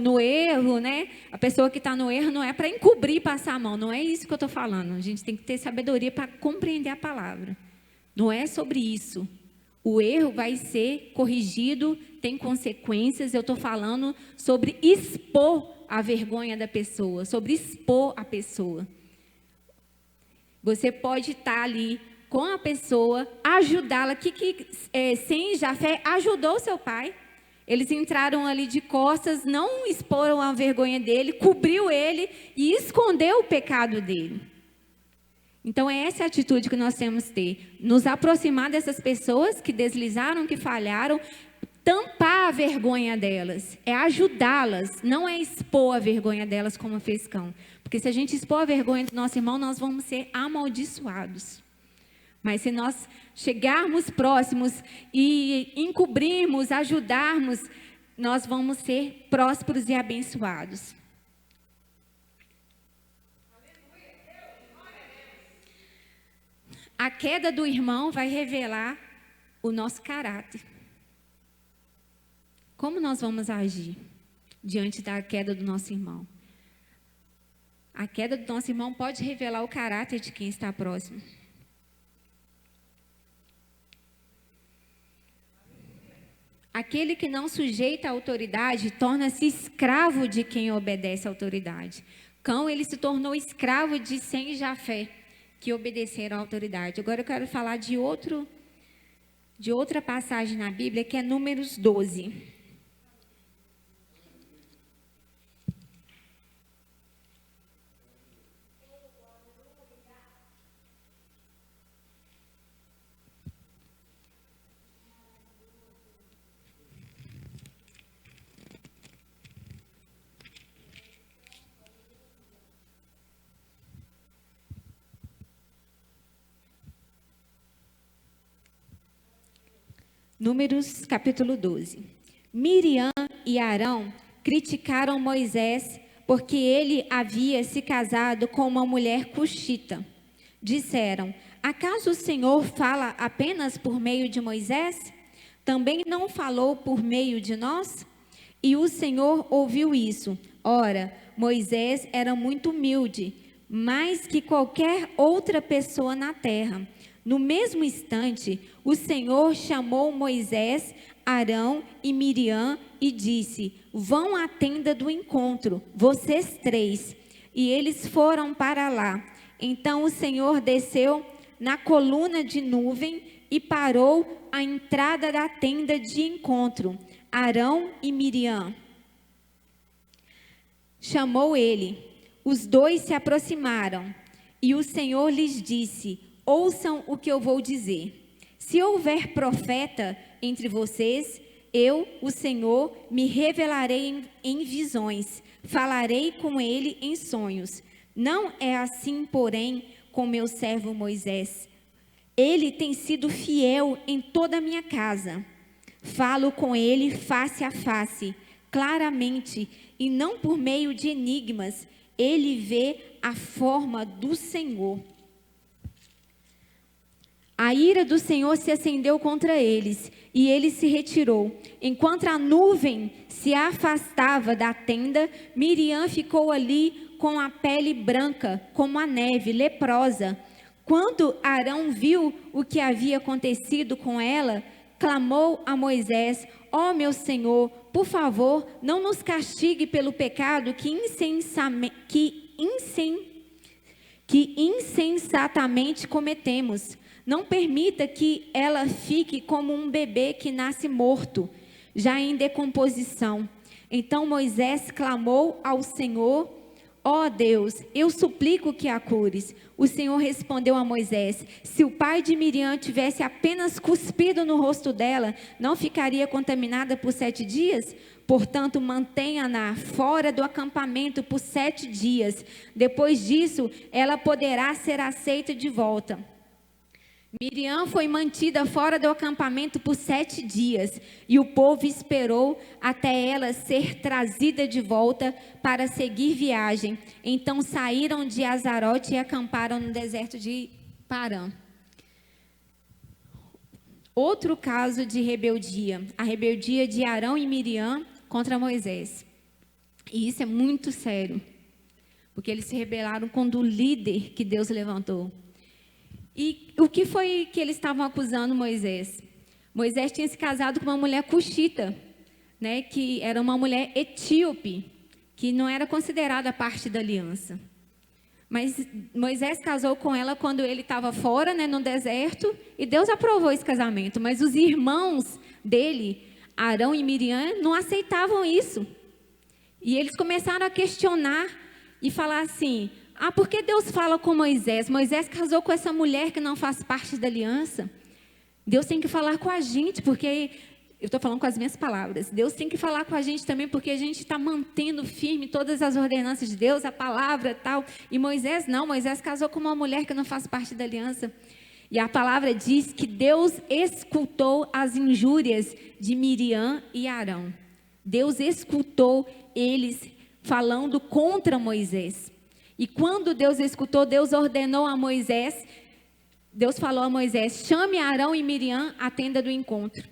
no erro, né? A pessoa que está no erro não é para encobrir e passar a mão, não é isso que eu estou falando. A gente tem que ter sabedoria para compreender a palavra. Não é sobre isso. O erro vai ser corrigido, tem consequências. Eu estou falando sobre expor a vergonha da pessoa, sobre expor a pessoa. Você pode estar ali com a pessoa, ajudá-la. Sem Jafé ajudou seu pai. Eles entraram ali de costas, não exporam a vergonha dele, cobriu ele e escondeu o pecado dele. Então, é essa a atitude que nós temos que ter. Nos aproximar dessas pessoas que deslizaram, que falharam, tampar a vergonha delas. É ajudá-las, não é expor a vergonha delas como fez Cã. Porque se a gente expor a vergonha do nosso irmão, nós vamos ser amaldiçoados. Mas se nós chegarmos próximos e encobrirmos, ajudarmos, nós vamos ser prósperos e abençoados. A queda do irmão vai revelar o nosso caráter. Como nós vamos agir diante da queda do nosso irmão? A queda do nosso irmão pode revelar o caráter de quem está próximo. Aquele que não sujeita a autoridade torna-se escravo de quem obedece à autoridade. Cã, ele se tornou escravo de Sem e Jafé, que obedeceram à autoridade. Agora eu quero falar de outra passagem na Bíblia, que é Números 12. Números capítulo 12. Miriam e Arão criticaram Moisés porque ele havia se casado com uma mulher cuxita. Disseram: acaso o Senhor fala apenas por meio de Moisés? Também não falou por meio de nós? E o Senhor ouviu isso. Ora, Moisés era muito humilde, mais que qualquer outra pessoa na terra. No mesmo instante, o Senhor chamou Moisés, Arão e Miriam e disse: vão à tenda do encontro, vocês três. E eles foram para lá. Então o Senhor desceu na coluna de nuvem e parou à entrada da tenda de encontro. Arão e Miriam. Chamou ele. Os dois se aproximaram. E o Senhor lhes disse: ouçam o que eu vou dizer. Se houver profeta entre vocês, eu, o Senhor, me revelarei em visões, falarei com ele em sonhos. Não é assim, porém, com meu servo Moisés. Ele tem sido fiel em toda a minha casa. Falo com ele face a face, claramente, e não por meio de enigmas. Ele vê a forma do Senhor. A ira do Senhor se acendeu contra eles, e ele se retirou. Enquanto a nuvem se afastava da tenda, Miriam ficou ali com a pele branca, como a neve, leprosa. Quando Arão viu o que havia acontecido com ela, clamou a Moisés: ó meu Senhor, por favor, não nos castigue pelo pecado que insensatamente cometemos. Não permita que ela fique como um bebê que nasce morto, já em decomposição. Então Moisés clamou ao Senhor: ó Deus, eu suplico que a cures. O Senhor respondeu a Moisés: se o pai de Miriam tivesse apenas cuspido no rosto dela, não ficaria contaminada por 7 dias? Portanto, mantenha-na fora do acampamento por 7 dias. Depois disso, ela poderá ser aceita de volta. Miriam foi mantida fora do acampamento por 7 dias, e o povo esperou até ela ser trazida de volta para seguir viagem. Então saíram de Azarote e acamparam no deserto de Parã. Outro caso de rebeldia, a rebeldia de Arão e Miriam contra Moisés. E isso é muito sério, porque eles se rebelaram contra o líder que Deus levantou. E o que foi que eles estavam acusando Moisés? Moisés tinha se casado com uma mulher cuxita, né, que era uma mulher etíope, que não era considerada parte da aliança. Mas Moisés casou com ela quando ele estava fora, né, no deserto, e Deus aprovou esse casamento. Mas os irmãos dele, Arão e Miriam, não aceitavam isso. E eles começaram a questionar e falar assim: ah, por que Deus fala com Moisés? Moisés casou com essa mulher que não faz parte da aliança. Deus tem que falar com a gente, porque... eu estou falando com as minhas palavras. Deus tem que falar com a gente também, porque a gente está mantendo firme todas as ordenanças de Deus, a palavra e tal. E Moisés não, Moisés casou com uma mulher que não faz parte da aliança. E a palavra diz que Deus escutou as injúrias de Miriam e Arão. Deus escutou eles falando contra Moisés. E quando Deus escutou, Deus ordenou a Moisés, Deus falou a Moisés: chame Arão e Miriam à tenda do encontro.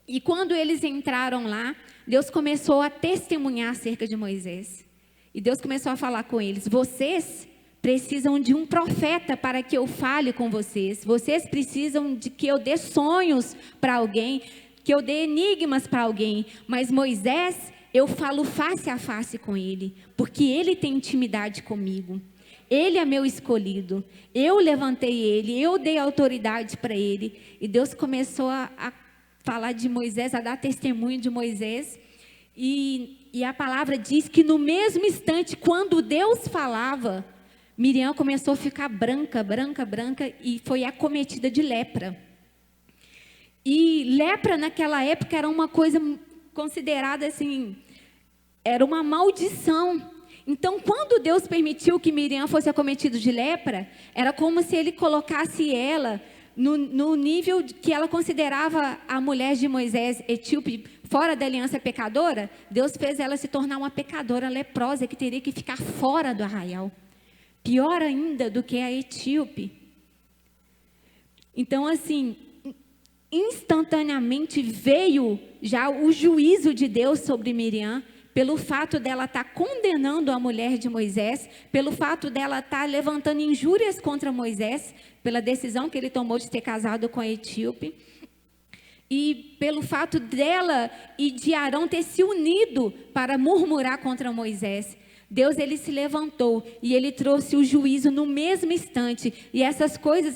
E quando eles entraram lá, Deus começou a testemunhar acerca de Moisés. E Deus começou a falar com eles: vocês precisam de um profeta para que eu fale com vocês. Vocês precisam de que eu dê sonhos para alguém, que eu dê enigmas para alguém. Mas Moisés, eu falo face a face com ele, porque ele tem intimidade comigo. Ele é meu escolhido. Eu levantei ele, eu dei autoridade para ele. E Deus começou a falar de Moisés, a dar testemunho de Moisés. E a palavra diz que no mesmo instante, quando Deus falava, Miriam começou a ficar branca, e foi acometida de lepra. E lepra naquela época era uma coisa considerada assim, era uma maldição. Então, quando Deus permitiu que Miriam fosse acometida de lepra, era como se ele colocasse ela no nível que ela considerava a mulher de Moisés, etíope, fora da aliança pecadora. Deus fez ela se tornar uma pecadora leprosa, que teria que ficar fora do arraial. Pior ainda do que a etíope. Então, assim, instantaneamente veio já o juízo de Deus sobre Miriam, pelo fato dela estar condenando a mulher de Moisés, pelo fato dela estar levantando injúrias contra Moisés, pela decisão que ele tomou de ter casado com a etíope, e pelo fato dela e de Arão ter se unido para murmurar contra Moisés. Deus, ele se levantou e ele trouxe o juízo no mesmo instante, e essas coisas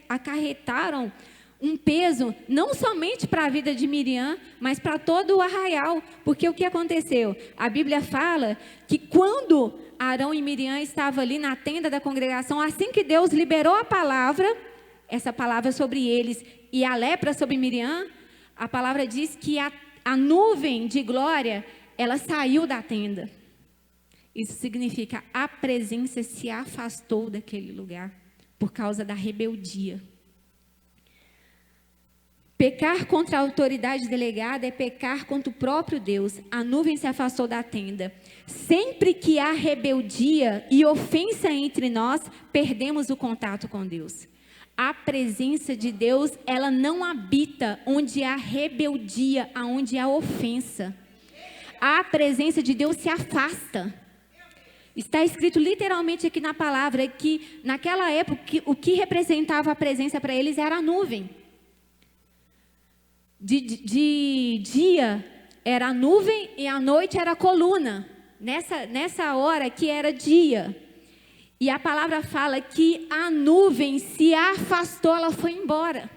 acarretaram um peso, não somente para a vida de Miriam, mas para todo o arraial. Porque o que aconteceu? A Bíblia fala que quando Arão e Miriam estavam ali na tenda da congregação, assim que Deus liberou a palavra, essa palavra sobre eles, e a lepra sobre Miriam, a palavra diz que a nuvem de glória, ela saiu da tenda. Isso significa a presença se afastou daquele lugar por causa da rebeldia. Pecar contra a autoridade delegada é pecar contra o próprio Deus. A nuvem se afastou da tenda. Sempre que há rebeldia e ofensa entre nós, perdemos o contato com Deus. A presença de Deus, ela não habita onde há rebeldia, onde há ofensa. A presença de Deus se afasta. Está escrito literalmente aqui na palavra que naquela época o que representava a presença para eles era a nuvem. De dia era a nuvem e à noite era a coluna. Nessa hora que era dia. E a palavra fala que a nuvem se afastou, ela foi embora.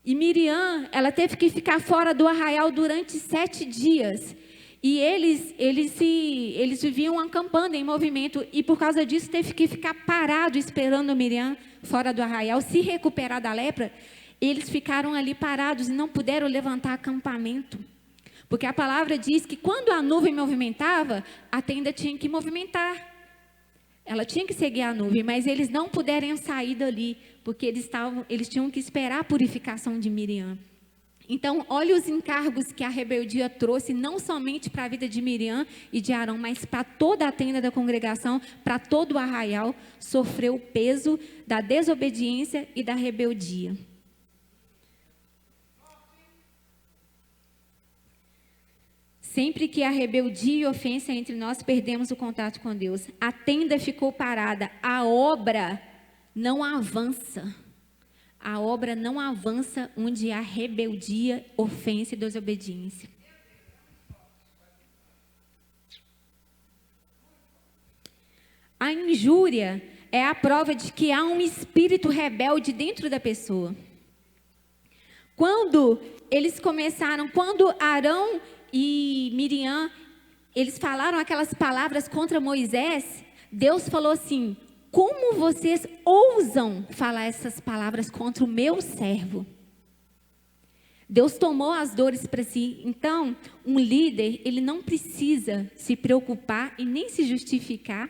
E Miriam, ela teve que ficar fora do arraial durante 7 dias. E eles viviam acampando em movimento. E por causa disso teve que ficar parado esperando Miriam fora do arraial se recuperar da lepra. Eles ficaram ali parados e não puderam levantar acampamento. Porque a palavra diz que quando a nuvem movimentava, a tenda tinha que movimentar. Ela tinha que seguir a nuvem, mas eles não puderam sair dali, porque eles tinham que esperar a purificação de Miriam. Então, olha os encargos que a rebeldia trouxe, não somente para a vida de Miriam e de Arão, mas para toda a tenda da congregação, para todo o arraial, sofreu o peso da desobediência e da rebeldia. Sempre que há rebeldia e ofensa entre nós, perdemos o contato com Deus. A tenda ficou parada, a obra não avança. A obra não avança onde há rebeldia, ofensa e desobediência. A injúria é a prova de que há um espírito rebelde dentro da pessoa. Quando Arão e Miriam, eles falaram aquelas palavras contra Moisés, Deus falou assim: como vocês ousam falar essas palavras contra o meu servo? Deus tomou as dores para si. Então, um líder, ele não precisa se preocupar e nem se justificar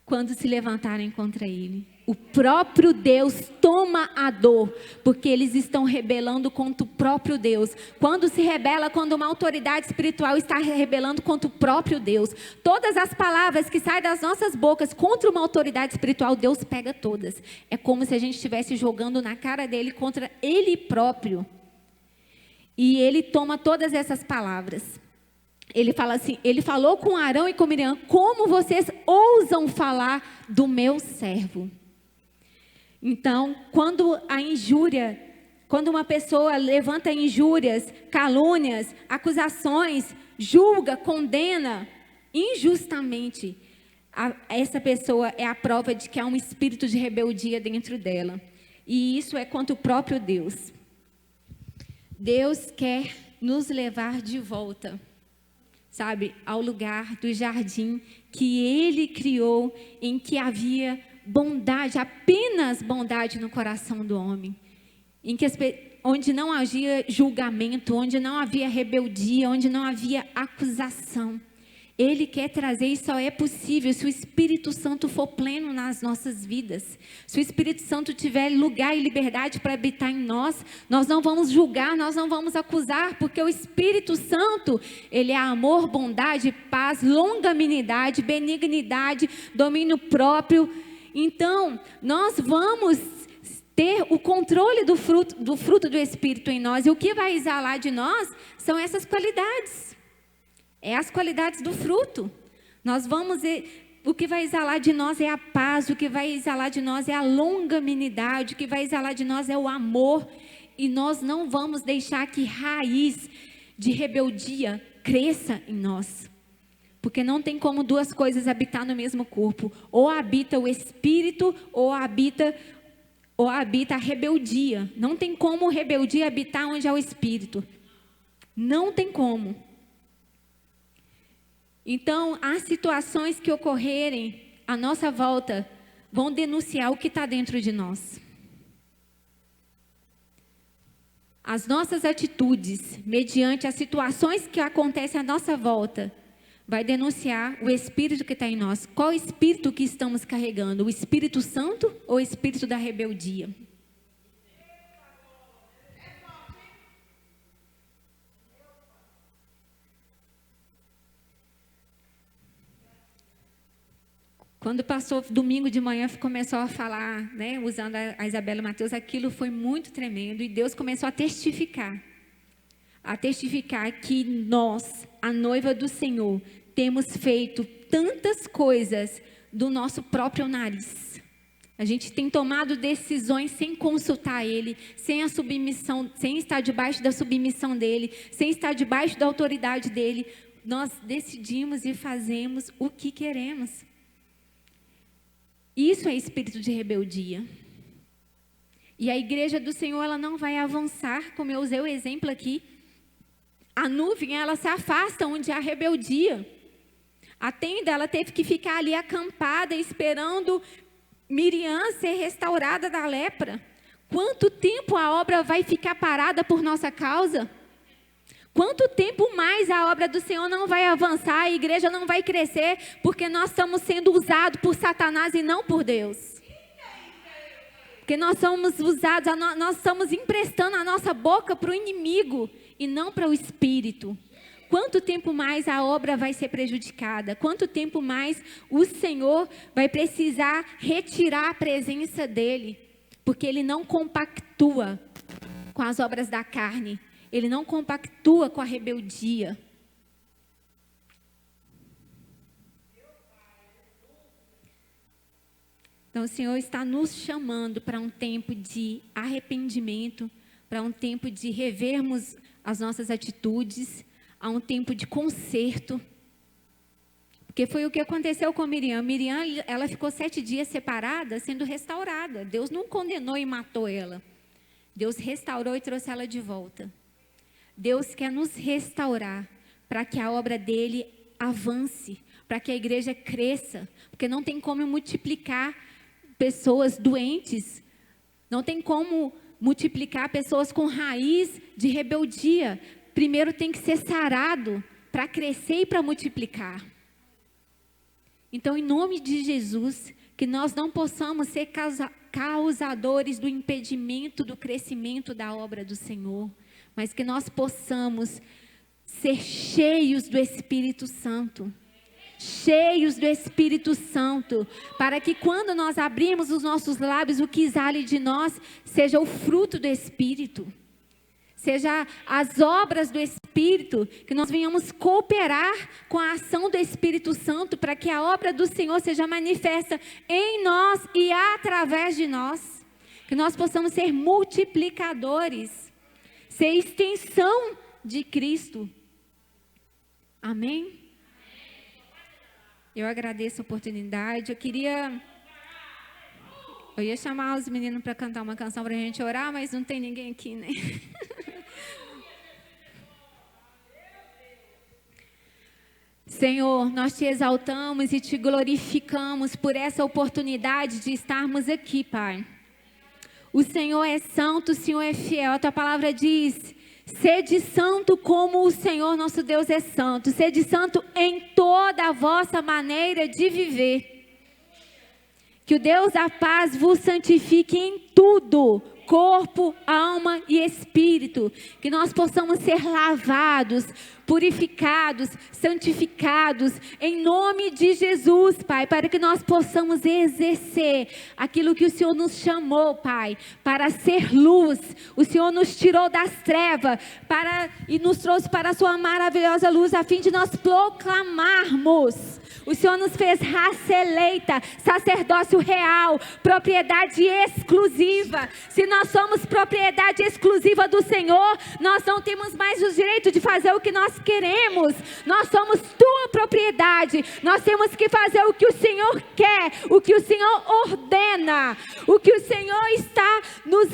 quando se levantarem contra ele. O próprio Deus toma a dor, porque eles estão rebelando contra o próprio Deus. Quando se rebela, quando uma autoridade espiritual está rebelando contra o próprio Deus, todas as palavras que saem das nossas bocas contra uma autoridade espiritual, Deus pega todas. É como se a gente estivesse jogando na cara dele contra ele próprio. E ele toma todas essas palavras. Ele fala assim, ele falou com Arão e com Miriam: como vocês ousam falar do meu servo? Então, quando uma pessoa levanta injúrias, calúnias, acusações, julga, condena injustamente, essa pessoa é a prova de que há um espírito de rebeldia dentro dela. E isso é contra o próprio Deus. Deus quer nos levar de volta, sabe, ao lugar do jardim que Ele criou, em que havia bondade, apenas bondade no coração do homem, onde não havia julgamento, onde não havia rebeldia, onde não havia acusação. Ele quer trazer, e só é possível se o Espírito Santo for pleno nas nossas vidas. Se o Espírito Santo tiver lugar e liberdade para habitar em nós, nós não vamos julgar, nós não vamos acusar, porque o Espírito Santo, ele é amor, bondade, paz, longanimidade, benignidade, domínio próprio. Então, nós vamos ter o controle do fruto do Espírito em nós. E o que vai exalar de nós são essas qualidades. É as qualidades do fruto. O que vai exalar de nós é a paz, o que vai exalar de nós é a longanimidade, o que vai exalar de nós é o amor. E nós não vamos deixar que raiz de rebeldia cresça em nós. Porque não tem como duas coisas habitar no mesmo corpo. Ou habita o Espírito, ou habita a rebeldia. Não tem como rebeldia habitar onde há o Espírito. Não tem como. Então, as situações que ocorrerem à nossa volta vão denunciar o que está dentro de nós. as nossas atitudes, mediante as situações que acontecem à nossa volta, vai denunciar o espírito que está em nós. Qual espírito que estamos carregando? O Espírito Santo ou o espírito da rebeldia? Quando passou domingo de manhã, começou a falar, né, usando a Isabela e o Mateus, aquilo foi muito tremendo. E Deus começou a testificar que nós, a noiva do Senhor, temos feito tantas coisas do nosso próprio nariz. A gente tem tomado decisões sem consultar Ele, sem a submissão, sem estar debaixo da submissão dEle, sem estar debaixo da autoridade dEle. Nós decidimos e fazemos o que queremos. Isso é espírito de rebeldia. E a igreja do Senhor, ela não vai avançar, como eu usei o exemplo aqui. A nuvem, ela se afasta onde há rebeldia. A tenda, ela teve que ficar ali acampada, esperando Miriam ser restaurada da lepra. Quanto tempo a obra vai ficar parada por nossa causa? Quanto tempo mais a obra do Senhor não vai avançar, a igreja não vai crescer, porque nós estamos sendo usados por Satanás e não por Deus. Porque nós somos usados, nós estamos emprestando a nossa boca para o inimigo e não para o Espírito. Quanto tempo mais a obra vai ser prejudicada? Quanto tempo mais o Senhor vai precisar retirar a presença dEle? Porque Ele não compactua com as obras da carne. Ele não compactua com a rebeldia. Então o Senhor está nos chamando para um tempo de arrependimento, para um tempo de revermos as nossas atitudes, a um tempo de conserto. Porque foi o que aconteceu com Miriam. Miriam, ela ficou 7 dias separada, sendo restaurada. Deus não condenou e matou ela. Deus restaurou e trouxe ela de volta. Deus quer nos restaurar para que a obra dele avance, para que a igreja cresça, porque não tem como multiplicar pessoas doentes, não tem como multiplicar pessoas com raiz de rebeldia. Primeiro tem que ser sarado para crescer e para multiplicar. Então, em nome de Jesus, que nós não possamos ser causadores do impedimento do crescimento da obra do Senhor, mas que nós possamos ser cheios do Espírito Santo. Cheios do Espírito Santo. Para que quando nós abrirmos os nossos lábios, o que exale de nós seja o fruto do Espírito. Seja as obras do Espírito, que nós venhamos cooperar com a ação do Espírito Santo, para que a obra do Senhor seja manifesta em nós e através de nós. Que nós possamos ser multiplicadores. Ser extensão de Cristo. Amém? Eu agradeço a oportunidade. Eu ia chamar os meninos para cantar uma canção para a gente orar, mas não tem ninguém aqui, né? Senhor, nós te exaltamos e te glorificamos por essa oportunidade de estarmos aqui, Pai. O Senhor é santo, o Senhor é fiel. A tua palavra diz: sede santo como o Senhor nosso Deus é santo. Sede santo em toda a vossa maneira de viver. Que o Deus da paz vos santifique em tudo, corpo, alma e espírito. Que nós possamos ser lavados, purificados, santificados, em nome de Jesus, Pai, para que nós possamos exercer aquilo que o Senhor nos chamou, Pai, para ser luz. O Senhor nos tirou das trevas e nos trouxe para a sua maravilhosa luz, a fim de nós proclamarmos. O Senhor nos fez raça eleita, sacerdócio real, propriedade exclusiva. Se nós somos propriedade exclusiva do Senhor, nós não temos mais o direito de fazer o que nós queremos. Nós somos tua propriedade. Nós temos que fazer o que o Senhor quer, o que o Senhor ordena, o que o Senhor está nos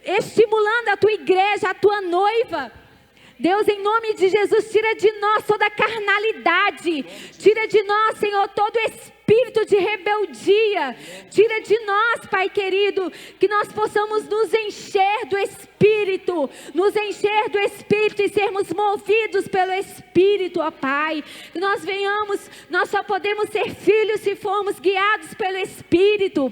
estimulando, a tua igreja, a tua noiva. Deus, em nome de Jesus, tira de nós toda a carnalidade, tira de nós, Senhor, todo espírito espírito de rebeldia. Tira de nós, Pai querido, que nós possamos nos encher do Espírito, e sermos movidos pelo Espírito, ó Pai. Que nós só podemos ser filhos se formos guiados pelo Espírito.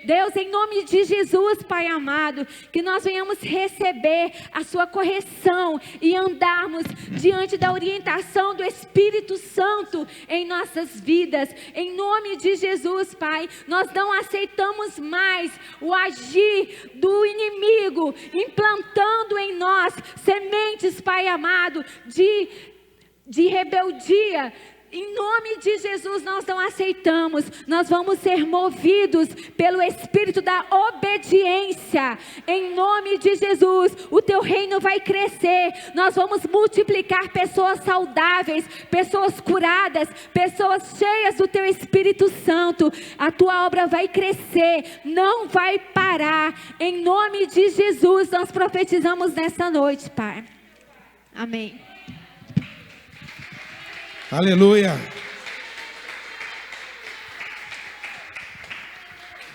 Deus, em nome de Jesus, Pai amado, que nós venhamos receber a sua correção e andarmos diante da orientação do Espírito Santo em nossas vidas. Em nome de Jesus, Pai, nós não aceitamos mais o agir do inimigo, implantando em nós sementes, Pai amado, de rebeldia. Em nome de Jesus nós não aceitamos. Nós vamos ser movidos pelo Espírito da obediência. Em nome de Jesus, o teu reino vai crescer. Nós vamos multiplicar pessoas saudáveis, pessoas curadas, pessoas cheias do teu Espírito Santo. A tua obra vai crescer, não vai parar. Em nome de Jesus nós profetizamos nesta noite, Pai. Amém. Aleluia.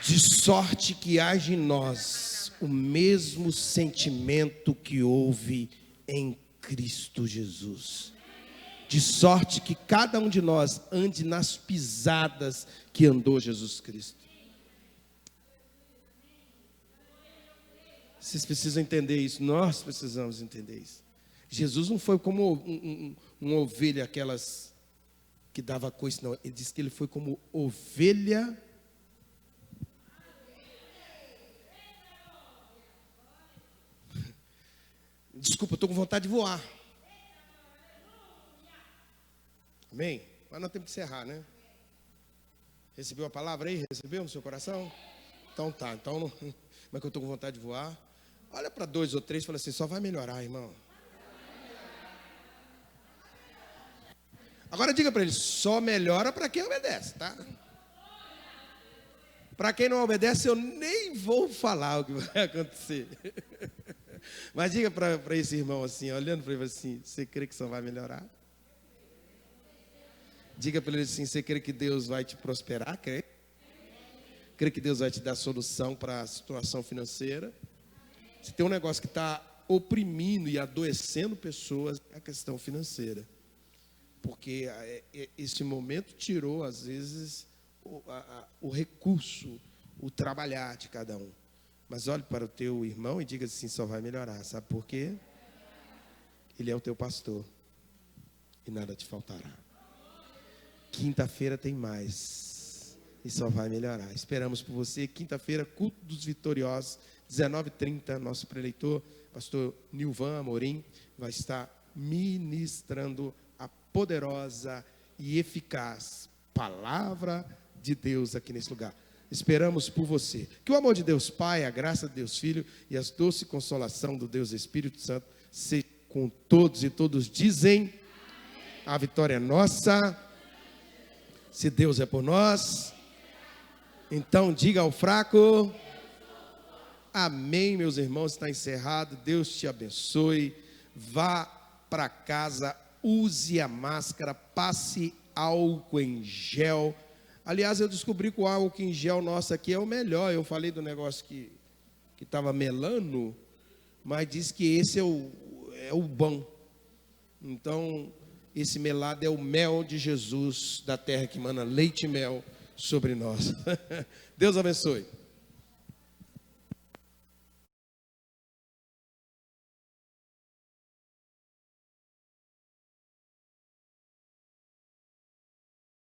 De sorte que haja em nós o mesmo sentimento que houve em Cristo Jesus. De sorte que cada um de nós ande nas pisadas que andou Jesus Cristo. Vocês precisam entender isso, nós precisamos entender isso. Jesus não foi como uma ovelha, aquelas que dava coice, não. Ele disse que ele foi como ovelha. Desculpa, eu estou com vontade de voar. Amém? Mas nós temos que encerrar, né? Recebeu a palavra aí? Recebeu no seu coração? Então tá, então não, mas que eu estou com vontade de voar. Olha para 2 ou 3 e fala assim, só vai melhorar, irmão. Agora diga para ele, só melhora para quem obedece, tá? Para quem não obedece, eu nem vou falar o que vai acontecer. Mas diga para esse irmão assim, olhando para ele assim, você crê que só vai melhorar? Diga para ele assim, você crê que Deus vai te prosperar? Crê? Crê que Deus vai te dar solução para a situação financeira? Se tem um negócio que está oprimindo e adoecendo pessoas, é a questão financeira. Porque esse momento tirou, às vezes, o recurso, o trabalhar de cada um. Mas olhe para o teu irmão e diga assim, só vai melhorar. Sabe por quê? Ele é o teu pastor. E nada te faltará. Quinta-feira tem mais. E só vai melhorar. Esperamos por você. Quinta-feira, culto dos vitoriosos, 19h30. Nosso preleitor, pastor Nilvan Amorim, vai estar ministrando a poderosa e eficaz palavra de Deus aqui nesse lugar. Esperamos por você. Que o amor de Deus Pai, a graça de Deus Filho e a doce consolação do Deus Espírito Santo seja com todos, e todos dizem, amém. A vitória é nossa. Se Deus é por nós, então diga ao fraco, amém, meus irmãos, está encerrado. Deus te abençoe. Vá para casa, use a máscara, passe álcool em gel. Aliás, eu descobri que o álcool em gel nosso aqui é o melhor. Eu falei do negócio que estava melando, mas diz que esse é o bom. Então, esse melado é o mel de Jesus, da terra que mana leite e mel sobre nós. Deus abençoe.